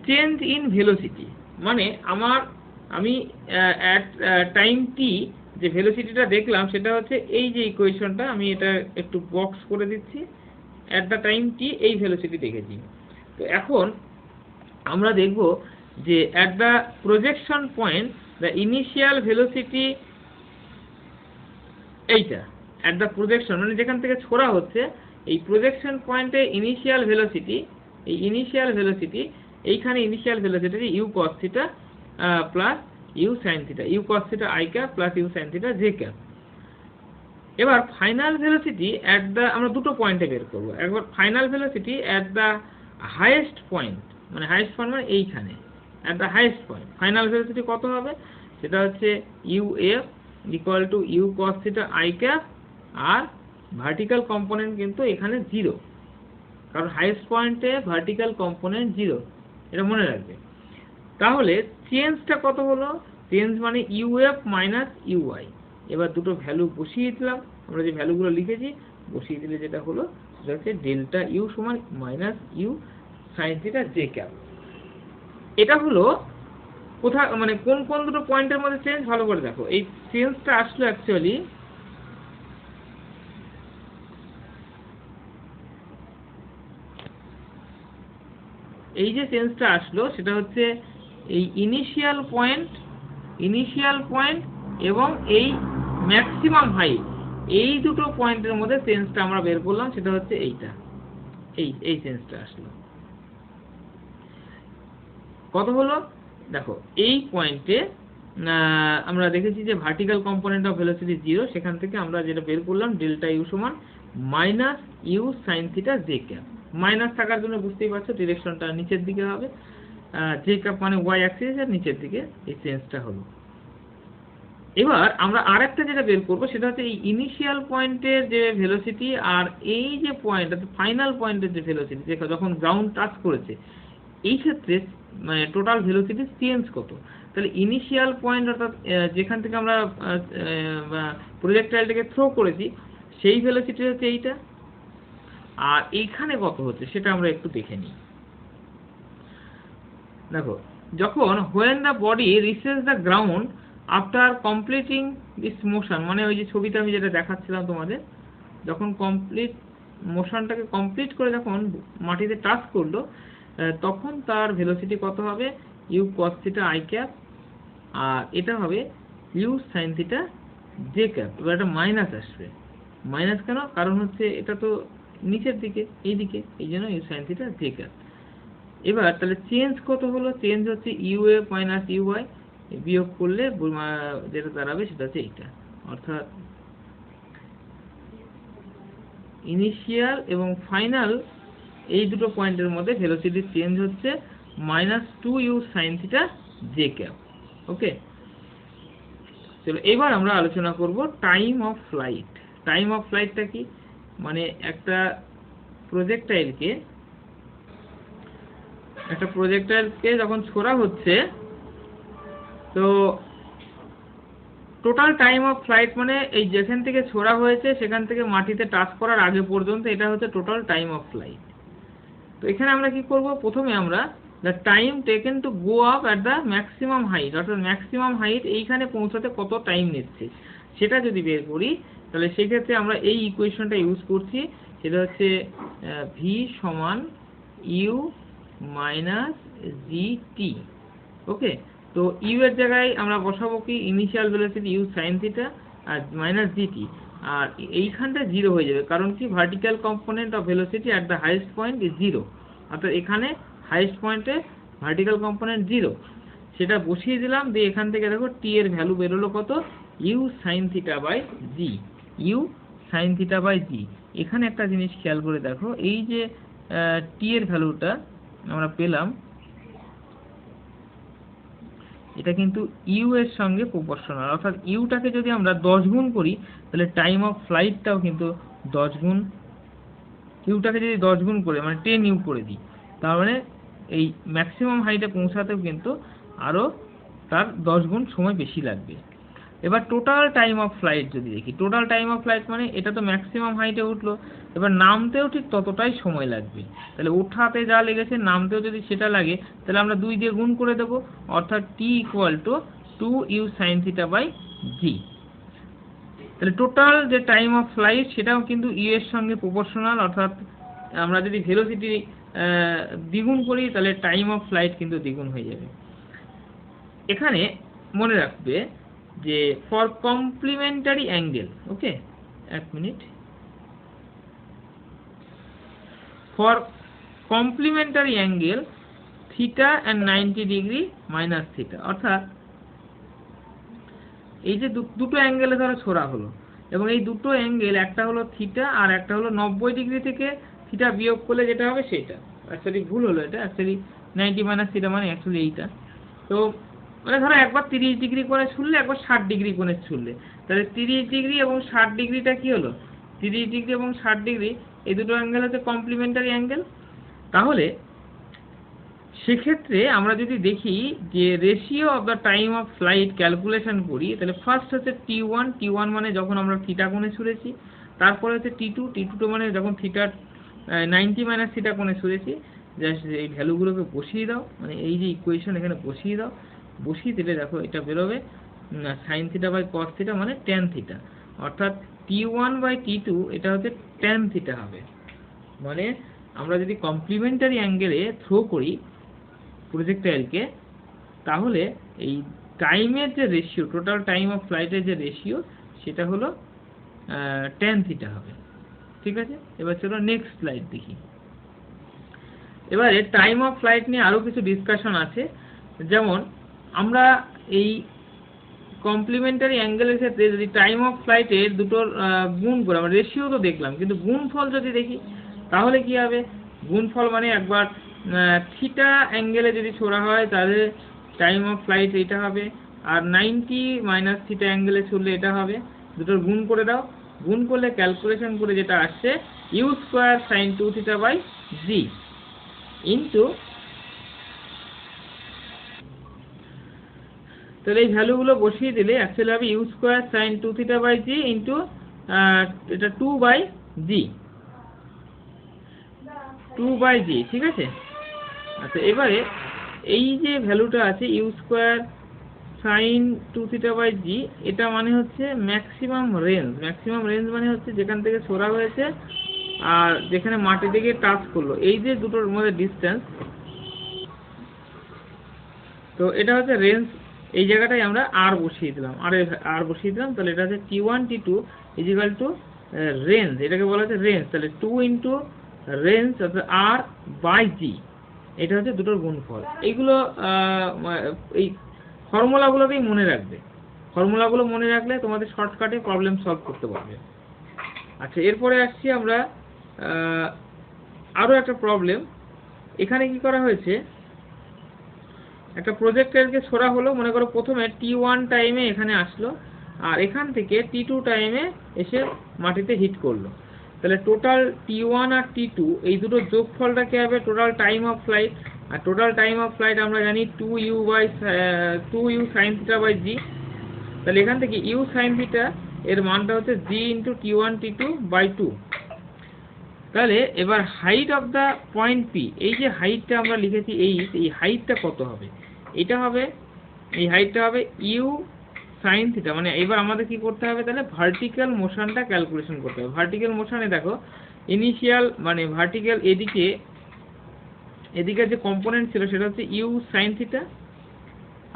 চেঞ্জ ইন ভেলোসিটি। মানে আমি অ্যাট টাইম টি যে ভেলোসিটিটা দেখলাম সেটা হচ্ছে এই যে ইকুয়েশনটা, আমি এটা একটু বক্স করে দিচ্ছি। অ্যাট দ্য টাইম টি এই ভেলোসিটি দেখেছি। তো এখন আমরা দেখব যে at the projection point the initial velocity, এইটা অ্যাট দ্য প্রজেকশন মানে যেখান থেকে ছোড়া হচ্ছে, এই প্রজেকশন পয়েন্টে ইনিশিয়াল ভেলোসিটি, এইখানে initial velocity u cos theta plus u sine theta, u cos theta i cap plus u sine theta j cap. এবার ফাইনাল ভেলোসিটি অ্যাট দ্য, আমরা দুটো পয়েন্টে বের করব। একবার final velocity at the highest point, মানে highest point মানে এইখানে, at the highest point final velocity কত হবে? সেটা হচ্ছে u f equal to u cos theta i cap, আর ভার্টিক্যাল কম্পোনেন্ট কিন্তু এখানে 0, কারণ হাইয়েস্ট পয়েন্টে ভার্টিক্যাল কম্পোনেন্ট 0, এটা মনে রাখবে। তাহলে চেঞ্জটা কত হলো? চেঞ্জ মানে ইউএফ মাইনাস ইউআই। এবার দুটো ভ্যালু বসিয়ে দিলাম, আমরা যে ভ্যালুগুলো লিখেছি বসিয়ে দিলে যেটা হলো সেটা হচ্ছে ডেল্টা ইউ সমান minus u sine theta j cap. এটা হলো কোথা, মানে কোন কোন দুটো পয়েন্টের মধ্যে চেঞ্জ, ভালো করে দেখো। এই চেঞ্জটা আসলো অ্যাকচুয়ালি এই যে চেঞ্জটা আসলো সেটা হচ্ছে এই ইনিশিয়াল পয়েন্ট এবং এই ম্যাক্সিমাম হাইট, এই দুটো পয়েন্টের মধ্যে চেঞ্জটা আমরা বের করলাম, সেটা হচ্ছে এইটা, এই চেঞ্জটা আসলো। কত হলো দেখো, এই পয়েন্টে আমরা দেখেছি যে ভার্টিক্যাল কম্পোনেন্ট অফ ভেলোসিটি 0, সেখান থেকে আমরা যেটা বের করলাম ডেল্টা ইউ সমান minus u sine theta j cap. Minus থাকার জন্য বুঝতেই পারছো ডিরেকশনটা নিচের দিকে হবে, জে ক্যাপ মানে ওয়াই অ্যাক্সিস এর নিচের দিকে এই চেঞ্জটা হলো। এবার আমরা আরেকটা যেটা বের করব সেটা হচ্ছে এই ইনিশিয়াল পয়েন্টের যে ভেলোসিটি আর এই যে পয়েন্ট ফাইনাল পয়েন্টের যে ভেলোসিটি, যখন গ্রাউন্ড টাচ করেছে, এই ক্ষেত্রে মানে টোটাল ভেলোসিটি চেঞ্জ কত। তাহলে ইনিশিয়াল পয়েন্ট অর্থাৎ যেখান থেকে আমরা প্রজেক্টাইলটাকে থ্রো করেছি সেই ভেলোসিটি হচ্ছে এইটা, আর এইখানে কত হচ্ছে সেটা আমরা একটু দেখে নিই। দেখো, যখন when the body reaches the ground after completing this motion, মানে ওই যে ছবিতে আমি যেটা দেখাচ্ছিলাম তোমাদের, যখন মোশনটাকে কমপ্লিট করে যখন মাটিতে টাচ করলো, তখন তার ভেলোসিটি কত হবে? U cos theta i cap, আর এটা হবে u sine theta j cap. এবার একটা মাইনাস আসবে। মাইনাস কেন? কারণ হচ্ছে এটা তো নিচের দিকে, এই জন্য u sine theta j cap. এবার তাহলে চেঞ্জ কত হলো? চেঞ্জ হচ্ছে ইউএফ মাইনাস ইউআই, বিয়োগ করলে যেটা দাঁড়াবে সেটা হচ্ছে এইটা, অর্থাৎ ইনিশিয়াল এবং ফাইনাল এই দুটো পয়েন্টের মধ্যে ভেলোসিটি চেঞ্জ হচ্ছে minus 2u sine theta j cap. Okay, চলো এবার আমরা আলোচনা করব time of flight. Time of ফ্লাইটটা কি? মানে একটা প্রজেক্টাইলকে যখন ছোড়া হচ্ছে, তো টোটাল টাইম অফ ফ্লাইট মানে এই যেখান থেকে ছোড়া হয়েছে সেখান থেকে মাটিতে টাচ করার আগে পর্যন্ত, এটা হচ্ছে টোটাল টাইম অফ ফ্লাইট। তো এখানে আমরা কি করব? প্রথমে আমরা the time taken to go up at the maximum height, অর্থাৎ ম্যাক্সিমাম হাইট এইখানে পৌঁছাতে কত টাইম নিচ্ছে সেটা যদি বের করি, তাহলে সেক্ষেত্রে আমরা এই ইকুয়েশনটা ইউজ করছি। সেটা হচ্ছে ভি সমান ইউ মাইনাস জি টি। ওকে, তো ইউ এর জায়গায় আমরা বসাবো কি initial velocity u sine theta আর মাইনাস জিটি, আর এইখানটা জিরো হয়ে যাবে, কারণ কি vertical component of velocity at the highest point is zero, অর্থাৎ এখানে হাইয়েস্ট পয়েন্টে ভার্টিক্যাল কম্পোনেন্ট জিরো। সেটা বসিয়ে দিলাম, দিয়ে এখান থেকে দেখো টি এর ভ্যালু বেরোলো কত, u sine theta by g, u sine theta by g. এখানে একটা জিনিস খেয়াল করে দেখো, এই যে টি এর ভ্যালুটা আমরা পেলাম, এটা কিন্তু ইউ এর সঙ্গে প্রপোর্শনাল, অর্থাৎ ইউটাকে যদি আমরা 10 গুণ করি তাহলে টাইম অফ ফ্লাইটটাও কিন্তু 10 গুণ, ইউটাকে যদি 10 গুণ করে মানে 10 ইউ করে দিই, তার মানে এই ম্যাক্সিমাম হাইটে পৌঁছাতেও কিন্তু আরও তার 10 গুণ সময় বেশি লাগবে। এবার টোটাল টাইম অফ ফ্লাইট যদি দেখি, টোটাল টাইম অফ ফ্লাইট মানে এটা তো ম্যাক্সিমাম হাইটে উঠলো, এবার নামতেও ঠিক ততটাই সময় লাগবে, তাহলে ওঠাতে যা লেগেছে নামতেও যদি সেটা লাগে তাহলে আমরা 2 দিয়ে গুণ করে দেবো, অর্থাৎ t equal to 2u sin theta by g. তাহলে টোটাল যে টাইম অফ ফ্লাইট সেটাও কিন্তু ইউ এর সঙ্গে প্রপোর্শনাল, অর্থাৎ আমরা যদি ভেলোসিটি দ্বিগুণ করি তাহলে টাইম অফ ফ্লাইট কিন্তু দ্বিগুণ হয়ে যাবে। এখানে মনে রাখবে যে ফর কমপ্লিমেন্টারি অ্যাঙ্গেল, ওকে, এক minute, for complimentary angle theta and 90 degree minus theta, অর্থাৎ এই যে দুটো অ্যাঙ্গেলে ধরো ছোড়া হলো, এবং এই দুটো অ্যাঙ্গেল একটা হলো থিটা আর একটা হলো 90 ডিগ্রি থেকে থিটা বিয়োগ করলে যেটা হবে সেটা, অ্যাকচুয়ালি ভুল হলো, এটা অ্যাকচুয়ালি 90 মাইনাস থিটা মানে অ্যাকচুয়ালি এইটা। তো মানে ধরো একবার 30 ডিগ্রি করে ছুড়লে, একবার 60 ডিগ্রি করে ছুড়লে, তাহলে 30 ডিগ্রি এবং 60 ডিগ্রিটা কি হলো, 30 ডিগ্রি এবং 60 ডিগ্রি এই দুটো অ্যাঙ্গেল হচ্ছে কমপ্লিমেন্টারি অ্যাঙ্গেল। তাহলে সেক্ষেত্রে আমরা যদি দেখি যে ratio of the time of flight calculation করি, তাহলে ফার্স্ট হচ্ছে T1 মানে যখন আমরা থিটা কোণে ছুড়েছি, তারপরে হচ্ছে T2 মানে যখন থিটা 90 মাইনাস থিটা কোণে ছুড়েছি। জাস্ট এই ভ্যালুগুলোকে বসিয়ে দাও, মানে এই যে ইকুয়েশন এখানে বসিয়ে দাও, বসিয়ে দিলে দেখো এটা বেরোবে sine theta by cos theta মানে ট্যান থিটা, অর্থাৎ T1 বাই T2 এটা হচ্ছে ট্যান থিটা হবে। মানে আমরা যদি কমপ্লিমেন্টারি অ্যাঙ্গেলে থ্রো করি প্রজেক্টাইলকে, তাহলে এই টাইমের যে রেশিও, টোটাল টাইম অফ ফ্লাইটের যে রেশিও সেটা হলো ট্যান থিটা হবে। ঠিক আছে, এবার চলো নেক্সট স্লাইড দেখি। এবারে টাইম অফ ফ্লাইট নিয়ে আরও কিছু ডিসকাশন আছে, যেমন আমরা এই কমপ্লিমেন্টারি অ্যাঙ্গেলের ক্ষেত্রে যদি টাইম অফ ফ্লাইটের দুটোর গুণ করে, আমরা রেশিও তো দেখলাম, কিন্তু গুণফল যদি দেখি তাহলে কি হবে, গুণফল মানে একবার থিটা অ্যাঙ্গেলে যদি ছোড়া হয় তাহলে টাইম অফ ফ্লাইট এটা হবে, আর 90 মাইনাস থিটা অ্যাঙ্গেলে ছুড়লে এটা হবে, দুটোর গুণ করে দাও, গুণ করলে ক্যালকুলেশন করে যেটা আসছে u square sine 2 theta by g into, তাহলে এই ভ্যালুগুলো বসিয়ে দিলে অ্যাকচুয়ালি হবে u square sine 2 theta by g into এটা 2 বাই জি, 2 বাই জি, ঠিক আছে। আচ্ছা, এবারে এই যে ভ্যালুটা আছে u square sine 2 theta by g, এটা মানে হচ্ছে ম্যাক্সিমাম রেঞ্জ, ম্যাক্সিমাম রেঞ্জ মানে হচ্ছে যেখান থেকে সরা হয়েছে আর যেখানে মাটি থেকে টাচ করলো, এই যে দুটোর মধ্যে ডিস্টেন্স, তো এটা হচ্ছে রেঞ্জ। এই জায়গাটায় আমরা আর বসিয়ে দিলাম, আর বসিয়ে দিলাম, তাহলে এটা হচ্ছে T1 T2 is equal two range, এটাকে বলা হচ্ছে রেঞ্জ, তাহলে 2 ইন্টু রেঞ্জ অর্থাৎ আর বাই জি, এটা হচ্ছে দুটোর গুণফল। এইগুলো এই ফর্মুলাগুলোকেই মনে রাখবে, ফর্মুলাগুলো মনে রাখলে তোমাদের শর্টকাটে প্রবলেম সলভ করতে পারবে। আচ্ছা, এরপরে আসছি আমরা আরও একটা প্রবলেম। এখানে কি করা হয়েছে, একটা প্রজেক্টাইলকে ছোড়া হলো, মনে করো প্রথমে T1 টাইমে এখানে আসলো আর এখান থেকে T2 টাইমে এসে মাটিতে হিট করলো, তাহলে টোটাল T1 আর T2 এই দুটো যোগফলটা কি হবে, টোটাল টাইম অফ ফ্লাইট। আর টোটাল টাইম অফ ফ্লাইট আমরা জানি 2u sin theta by g, তাহলে এখান থেকে u sin থিটা এর মানটা হচ্ছে g into T1 T2 by 2। তাহলে এবার height of the point P, এই যে হাইটটা আমরা লিখেছি এই হাইটটা কত হবে, এটা হবে, এই হাইটটা হবে ইউ সাইন থিটা, মানে এবার আমাদের কি করতে হবে, তাহলে ভার্টিক্যাল মোশনটা ক্যালকুলেশন করতে হবে। ভার্টিক্যাল মোশনে দেখো ইনিশিয়াল মানে ভার্টিক্যাল এদিকে যে কম্পোনেন্ট ছিল সেটা হচ্ছে ইউ সাইন থিটা,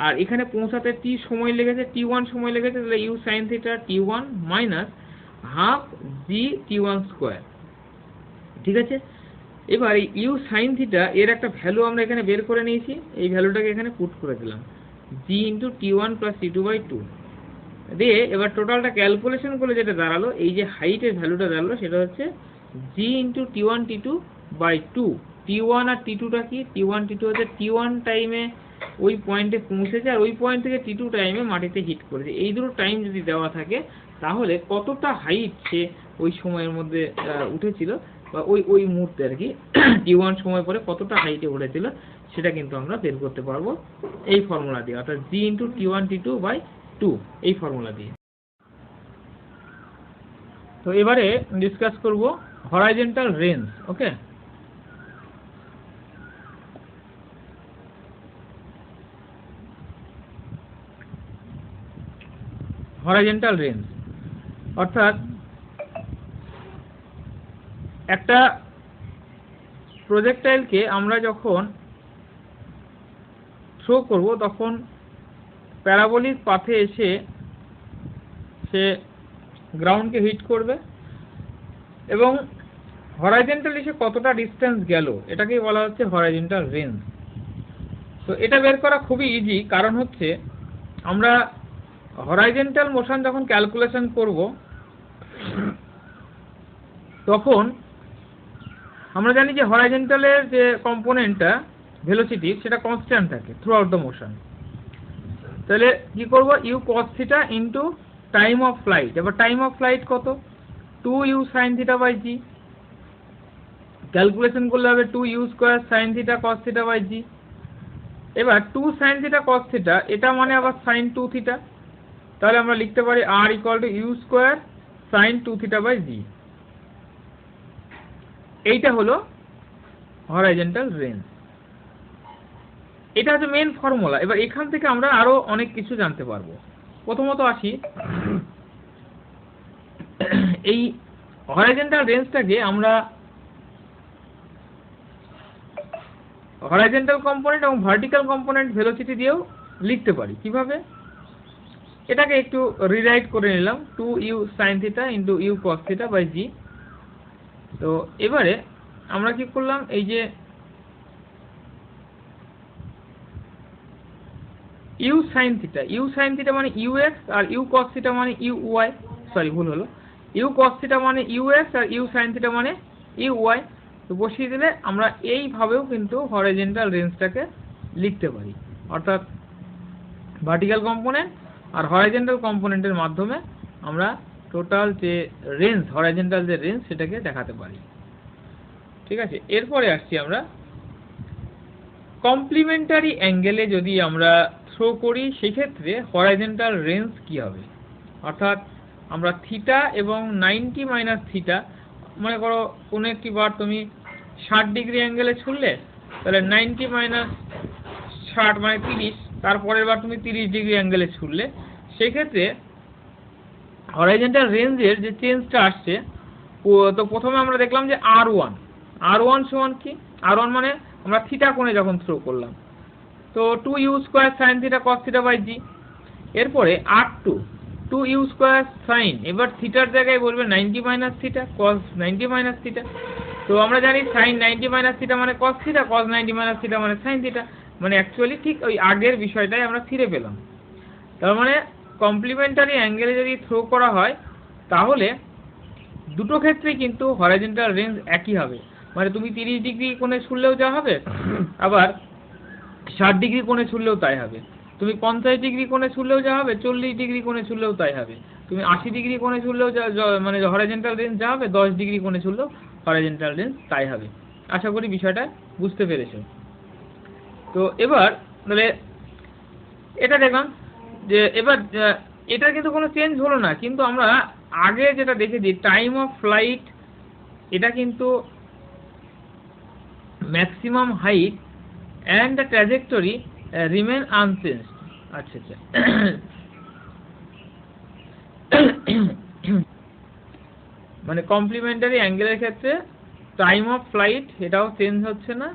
আর এখানে পৌঁছাতে টি সময় লেগেছে, t1 সময় লেগেছে, তাহলে u sine theta t1 minus half g t1 square. ঠিক আছে, এবার এই ইউ সাইন থিটা এর একটা ভ্যালু আমরা এখানে বের করে নিয়েছি, এই ভ্যালুটাকে এখানে পুট করে দিলাম, জি ইন্টু t1 প্লাস t2/2 দিয়ে এবার টোটালটা ক্যালকুলেশন করলে যেটা দাঁড়ালো, এই যে হাইটের ভ্যালুটা দাঁড়ালো সেটা হচ্ছে জি ইন্টু t1 t2/2। t1 আর t2টা কি, t1 t2 হচ্ছে t1 টাইমে ওই পয়েন্টে পৌঁছেছে আর ওই পয়েন্ট থেকে t2 টাইমে মাটিতে হিট করেছে। এই দুটো টাইম যদি দেওয়া থাকে তাহলে কতটা হাইট সে ওই সময়ের মধ্যে উঠেছিল বা ওই মুহূর্তে আর কি t1 সময় পরে কতটা হাইটে উঠেছিল সেটা কিন্তু আমরা বের করতে পারবো এই ফর্মুলা দিয়ে, অর্থাৎ জি ইন্টু t1 t2/2 এই ফর্মুলা দিয়ে। তো এবারে ডিসকাস করব হরাইজন্টাল রেঞ্জ। ওকে, হরাইজন্টাল রেঞ্জ অর্থাৎ একটা প্রজেক্টাইলকে আমরা যখন থ্রো করব তখন প্যারাবোলিক পাথে এসে সে গ্রাউন্ডকে হিট করবে এবং হরাইজন্টালি সে কতটা ডিস্টেন্স গেল এটাকেই বলা হচ্ছে হরাইজন্টাল রেঞ্জ। তো এটা বের করা খুবই ইজি, কারণ হচ্ছে আমরা হরাইজন্টাল মোশন যখন ক্যালকুলেশন করব তখন আমরা জানি যে হরাইজন্টালের যে কম্পোনেন্টটা ভেলোসিটি সেটা কনস্ট্যান্ট থাকে থ্রু আউট দ্য মোশন। তাহলে কি করব, u cos theta into time of flight. এবার টাইম অফ ফ্লাইট কত, 2u sin theta by g, calculation করলে হবে 2u square sin theta cos theta by g. এবার 2 sin theta cos theta এটা মানে আবার sin 2 theta, তাহলে আমরা লিখতে পারি r equal to u square sin 2 theta by g. এইটা হলো হরাইজন্টাল রেঞ্জ, এটা হচ্ছে মেইন ফর্মুলা। এবার এখান থেকে আমরা আরো অনেক কিছু জানতে পারবো। প্রথমত আসি, এই হরাইজন্টাল রেঞ্জটাকে আমরা হরাইজন্টাল কম্পোনেন্ট এবং ভার্টিক্যাল কম্পোনেন্ট ভেলোসিটি দিয়েও লিখতে পারি। কিভাবে, এটাকে একটু রিরাইট করে নিলাম, 2u sin theta into u cos theta by g. তো এবারে আমরা কি করলাম, এই যে ইউ সাইন থিটা মানে ux আর ইউ cos theta মানে uy, সরি ভুল হলো, ইউ cos theta মানে ux আর ইউ সাইন থিটা মানে uy। তো বসিয়ে দিলে আমরা এইভাবেও কিন্তু হরাইজন্টাল রেঞ্জটাকে লিখতে পারি, অর্থাৎ ভার্টিক্যাল কম্পোনেন্ট আর হরাইজন্টাল কম্পোনেন্টের মাধ্যমে আমরা টোটাল যে রেঞ্জ, হরাইজন্টাল যে রেঞ্জ সেটাকে দেখাতে পারি। ঠিক আছে, এরপরে আসছি আমরা কমপ্লিমেন্টারি অ্যাঙ্গেলে যদি আমরা থ্রো করি সেক্ষেত্রে হরাইজন্টাল রেঞ্জ কি হবে, অর্থাৎ আমরা থিটা এবং 90 মাইনাস থিটা, মনে করো কোনো একটি বার তুমি 60 ডিগ্রি অ্যাঙ্গেলে ছুড়লে, তাহলে 90 মাইনাস 60 মানে 30, তারপরের বার তুমি 30 ডিগ্রি অ্যাঙ্গেলে ছুড়লে, সেক্ষেত্রে হরাইজন্টাল রেঞ্জের যে চেঞ্জটা আসছে, তো প্রথমে আমরা দেখলাম যে r1 সমান কি, r1 মানে আমরা থিটা কোণে যখন থ্রো করলাম, তো 2u square sin theta cos theta by g. এরপরে r2 2u স্কোয়ার sin, এবার থিটার জায়গায় বলবে 90 minus theta cos 90 minus theta. তো আমরা জানি sin 90 মাইনাস থিটা মানে cos theta, cos 90 minus theta মানে sin থিটা, মানে অ্যাকচুয়ালি ঠিক ওই আগের বিষয়টাই আমরা ফিরে পেলাম। তার মানে কমপ্লিমেন্টারি অ্যাঙ্গেলে যদি থ্রো করা হয় তাহলে দুটো ক্ষেত্রেই কিন্তু হরাইজন্টাল রেঞ্জ একই হবে, মানে তুমি 30 ডিগ্রি কোণে ছুড়লেও যা হবে, আবার 60 ডিগ্রি কোণে ছুড়লেও তাই হবে, তুমি 50 ডিগ্রি কোণে ছুড়লেও যা হবে, 40 ডিগ্রি কোণে ছুড়লেও তাই হবে, তুমি 80 ডিগ্রি কোণে ছুড়লেও মানে হরাইজন্টাল রেঞ্জ যা হবে, 10 ডিগ্রি কোণে ছুড়লেও হরাইজন্টাল রেঞ্জ তাই হবে। আশা করি বিষয়টা বুঝতে পেরেছো। তো এবার তাহলে এটা দেখলাম যে এবার এটা কিন্তু কোনো চেঞ্জ হলো না, কিন্তু আমরা আগে যেটা দেখেছি টাইম অফ ফ্লাইট, এটা কিন্তু maximum height and the trajectory remain unchanged। আচ্ছা আচ্ছা, মানে কমপ্লিমেন্টারি অ্যাঙ্গেলের ক্ষেত্রে টাইম অফ ফ্লাইট এটাও চেঞ্জ হচ্ছে না,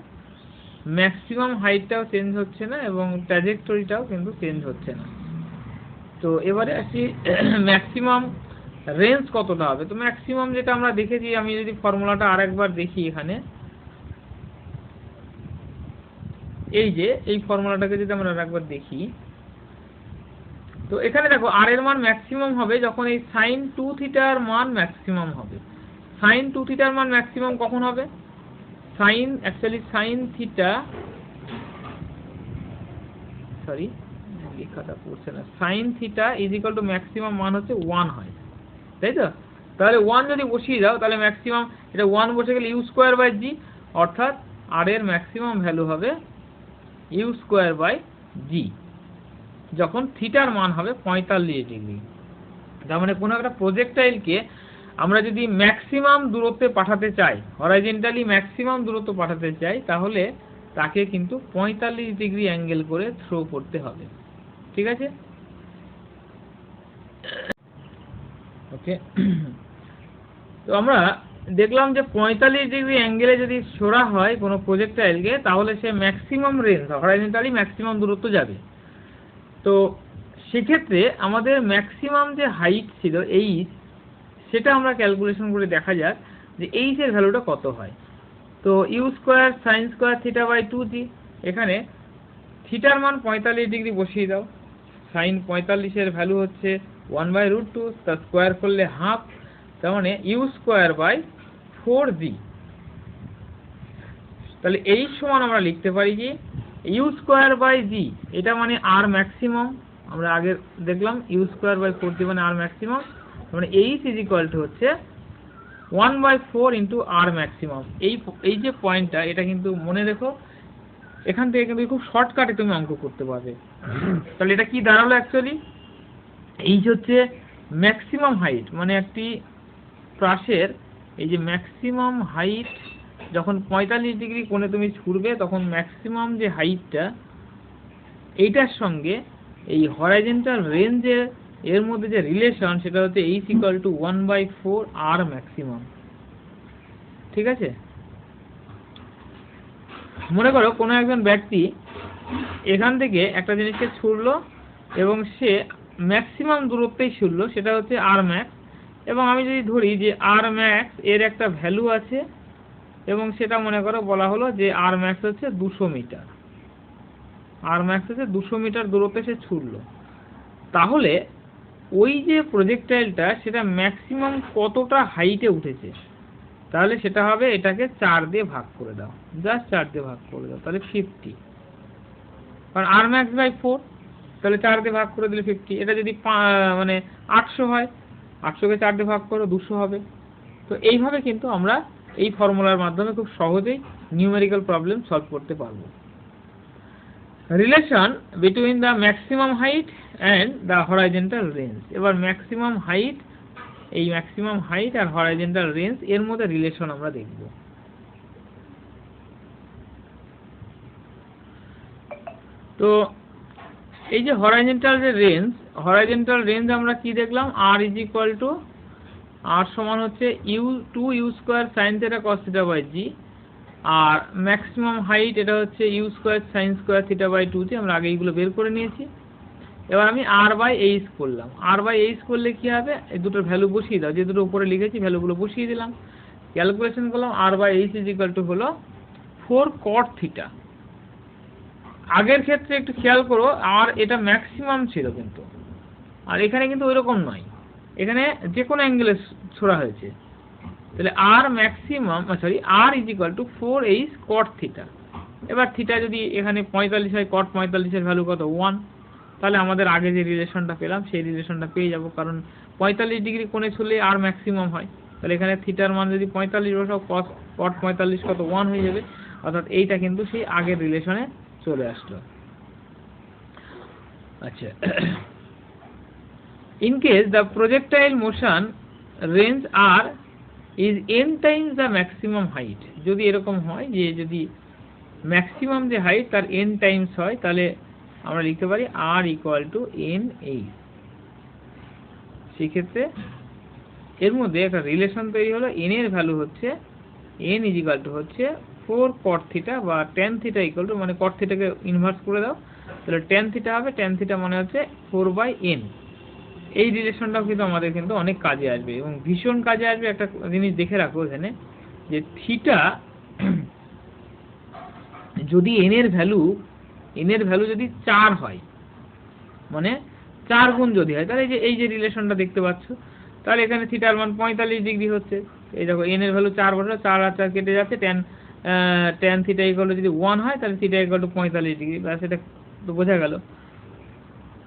ম্যাক্সিমাম হাইটটাও চেঞ্জ হচ্ছে না এবং ট্র্যাজেক্টরিটাও কিন্তু চেঞ্জ হচ্ছে না। তো এবারে আসি ম্যাক্সিমাম রেঞ্জ কতটা হবে। তো ম্যাক্সিমাম যেটা আমরা দেখেছি, আমি যদি ফর্মুলাটা আরেকবার দেখি এখানে, এই যে এই ফর্মুলাটাকে যদি আমরা আরেকবার দেখি, তো এখানে দেখো আর এর মান ম্যাক্সিমাম হবে যখন এই sin 2 থিটার মান ম্যাক্সিমাম হবে। sin 2 থিটার মান ম্যাক্সিমাম কখন হবে? sin থিটা, সরি লেখাটা পড়ছে না, sin theta is equal two maximum মান হচ্ছে 1 হয়, তাই তো? তাহলে 1 যদি বসিয়ে দাও তাহলে ম্যাক্সিমাম, এটা 1 বসে গেলে ইউ স্কোয়ার বাই জি, অর্থাৎ আর এর ম্যাক্সিমাম ভ্যালু হবে ইউ স্কোয়ার বাই জি যখন থিটার মান হবে 45 ডিগ্রি। তার মানে কোনো একটা প্রজেক্টাইলকে আমরা যদি ম্যাক্সিমাম দূরত্বে পাঠাতে চাই, হরাইজন্টালি ম্যাক্সিমাম দূরত্ব পাঠাতে চাই, তাহলে তাকে কিন্তু 45 ডিগ্রি অ্যাঙ্গেল করে থ্রো করতে হবে, ঠিক আছে? ওকে, তো আমরা দেখলাম যে 45 ডিগ্রি অ্যাঙ্গেলে যদি ছোড়া হয় কোনো প্রজেক্টাইলকে, তাহলে সে ম্যাক্সিমাম রেঞ্জ, হরাইজন্টালি ম্যাক্সিমাম দূরত্ব যাবে। তো সেক্ষেত্রে আমাদের ম্যাক্সিমাম যে হাইট ছিল এইচ, সেটা আমরা ক্যালকুলেশন করে দেখা যাক যে এইচ এর ভ্যালুটা কত হয়। তো u square sine square theta by 2জি, এখানে থিটার মান 45 ডিগ্রি বসিয়ে দাও, সাইন 45 এর ভ্যালু হচ্ছে 1/√2, তার স্কোয়ার করলে হাফ, তার মানে ইউ স্কোয়ার বাই 4জি। তাহলে এই সমান আমরা লিখতে পারি কি ইউ স্কোয়ার বাই জি, এটা মানে আর ম্যাক্সিমাম, আমরা আগে দেখলাম ইউ স্কোয়ার বাই 4জি মানে আর ম্যাক্সিমাম, মানে এইচ ইজ ইকুয়াল টু হচ্ছে 1/4 ইন্টু আর ম্যাক্সিমাম। এই যে পয়েন্টটা, এটা কিন্তু মনে রেখো, এখান থেকে কিন্তু খুব শর্টকাটে তুমি অঙ্ক করতে পারবে। তাহলে এটা কি দাঁড়ালো অ্যাকচুয়ালি, এইচ হচ্ছে ম্যাক্সিমাম হাইট, মানে একটি প্রাসের এই যে ম্যাক্সিমাম হাইট যখন 45 ডিগ্রি কোণে তুমি ছুড়বে, তখন ম্যাক্সিমাম যে হাইটটা এইটার সঙ্গে এই হরাইজন্টাল রেঞ্জের এর মধ্যে যে রিলেশন, সেটা হচ্ছে h equal to 1/4 R maximum, ঠিক আছে? মনে করো কোনো একজন ব্যক্তি এখান থেকে একটা জিনিসকে ছুড়লো এবং সে ম্যাক্সিমাম দূরত্বেই ছুড়লো, সেটা হচ্ছে আর ম্যাক্স, এবং আমি যদি ধরি যে আর ম্যাক্স এর একটা ভ্যালু আছে, এবং সেটা মনে করো বলা হলো যে আর ম্যাক্স হচ্ছে 200 মিটার, আর ম্যাক্স হচ্ছে 200 মিটার দূরত্বে সে ছুড়লো। তাহলে ওই যে প্রজেক্টাইলটা সেটা ম্যাক্সিমাম কতটা হাইটে উঠেছে, তাহলে সেটা হবে, এটাকে 4 দিয়ে ভাগ করে দাও, জাস্ট 4 দিয়ে ভাগ করে দাও, তাহলে 50, কারণ আর ম্যাক্স বাই 4, তাহলে 4 দিয়ে ভাগ করে দিলে 50। এটা যদি মানে 800 হয়, 800কে 4 দিয়ে ভাগ করো 200 হবে। তো এইভাবে কিন্তু আমরা এই ফর্মুলার মাধ্যমে খুব সহজেই নিউমেরিক্যাল প্রবলেম সলভ করতে পারবো। Relation between the maximum height and the horizontal range. এবার ম্যাক্সিমাম হাইট, এই ম্যাক্সিমাম হাইট আর হরাইজন্টাল রেঞ্জ এর মধ্যে রিলেশন আমরা দেখব। তো এই যে হরাইজন্টাল যে রেঞ্জ, হরাইজন্টাল রেঞ্জ আমরা কি দেখলাম, r is equal to, r সমান হচ্ছে u square sine theta cos theta by g, আর ম্যাক্সিমাম হাইট এটা হচ্ছে u square sine square theta by 2জি, আমরা আগে এইগুলো বের করে নিয়েছি। এবার আমি আর বাই এইচ করলাম, আর বাই এইচ করলে কি হবে, এই দুটোর ভ্যালু বসিয়ে দাও, যে দুটো উপরে লিখেছি ভ্যালুগুলো বসিয়ে দিলাম, ক্যালকুলেশন করলাম, r by h is equal to হলো 4 cot থিটা। আগের ক্ষেত্রে একটু খেয়াল করো, আর এটা ম্যাক্সিমাম ছিল কিন্তু, আর এখানে কিন্তু ওইরকম নয়, এখানে যে কোনো অ্যাঙ্গেলে ছোড়া হয়েছে। তাহলে r maximum, sorry, r is equal to 4h cot theta. এবার থিটা যদি এখানে 45 হয়, cot 45 এর ভ্যালু কত, 1, তাহলে আমাদের আগে যে রিলেশনটা পেলাম সেই রিলেশনটা পেয়ে যাব, কারণ 45 ডিগ্রি কোণে ছুড়লে আর ম্যাক্সিমাম হয়। তাহলে এখানে থিটার মান যদি 45 বসাও, cot 45 কত, 1 হয়ে যাবে, অর্থাৎ এইটা কিন্তু সেই আগের রিলেশনে চলে আসলো। আচ্ছা, in case the projectile motion range r is n times the maximum height, যদি এরকম হয় যে যদি ম্যাক্সিমাম যে হাইট তার n টাইমস হয়, তাহলে আমরা লিখতে পারি r ইকুয়াল টু n/h। সেক্ষেত্রে এর মধ্যে একটা রিলেশন তৈরি হলো, n এর ভ্যালু হচ্ছে n ইজ ইকুয়াল টু হচ্ছে 4 cot থিটা বা tan থিটা ইকুয়াল টু, মানে cot থিটাকে ইনভার্স করে দাও, তাহলে tan থিটা হবে, tan থিটা মানে হচ্ছে 4/n। এই রিলেশনটাও কিন্তু আমাদের কিন্তু অনেক কাজে আসবে এবং ভীষণ কাজে আসবে। একটা জিনিস দেখে রাখো এখানে, যে থিটা যদি n এর ভ্যালু যদি 4 হয়, মানে 4 গুণ যদি হয়, তাহলে এই যে রিলেশনটা দেখতে পাচ্ছ, তাহলে এখানে থিটার মান 45 ডিগ্রি হচ্ছে। এই দেখো n এর ভ্যালু 4 বসে, 4 আর 4 কেটে যাচ্ছে, tan থিটা ইকুয়াল টু যদি 1 হয়, তাহলে থিটা ইকুয়াল টু 45 ডিগ্রি, ব্যাস এটা তো বোঝা গেল।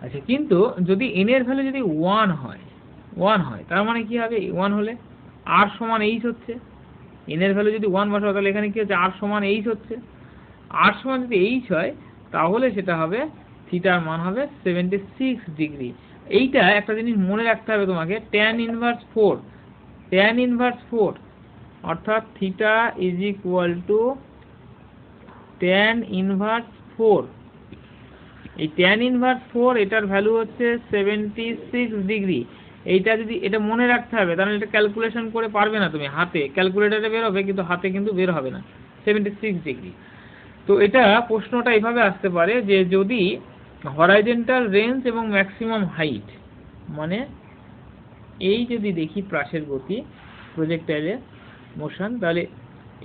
আচ্ছা, কিন্তু যদি n এর ভ্যালু যদি 1 হয়, তার মানে কি হবে? 1 হলে r সমান h হচ্ছে। n এর ভ্যালু যদি 1 বসাও, তাহলে এখানে কি হচ্ছে? r সমান h হচ্ছে। r সমান যদি h হয়, তাহলে সেটা হবে, থিটার মান হবে 76 ডিগ্রি। এইটা একটা জিনিস মনে রাখতে হবে তোমাকে, tan ইনভার্স 4, অর্থাৎ theta is equal two tan inverse 4। এই tan ইনভার্স 4 এটার ভ্যালু হচ্ছে 76 ডিগ্রি। এটা মনে রাখতে হবে, তাহলে এটা ক্যালকুলেশন করে পারবে না তুমি, হাতে ক্যালকুলেটরে বের হবে, কিন্তু হাতে কিন্তু বের হবে না 76 ডিগ্রি। তো এটা প্রশ্নটা এইভাবে আসতে পারে যে যদি হরাইজন্টাল রেঞ্জ এবং ম্যাক্সিমাম হাইট, মানে এই যদি দেখি প্রাসের গতি, প্রজেক্টাইলের মোশন, তাহলে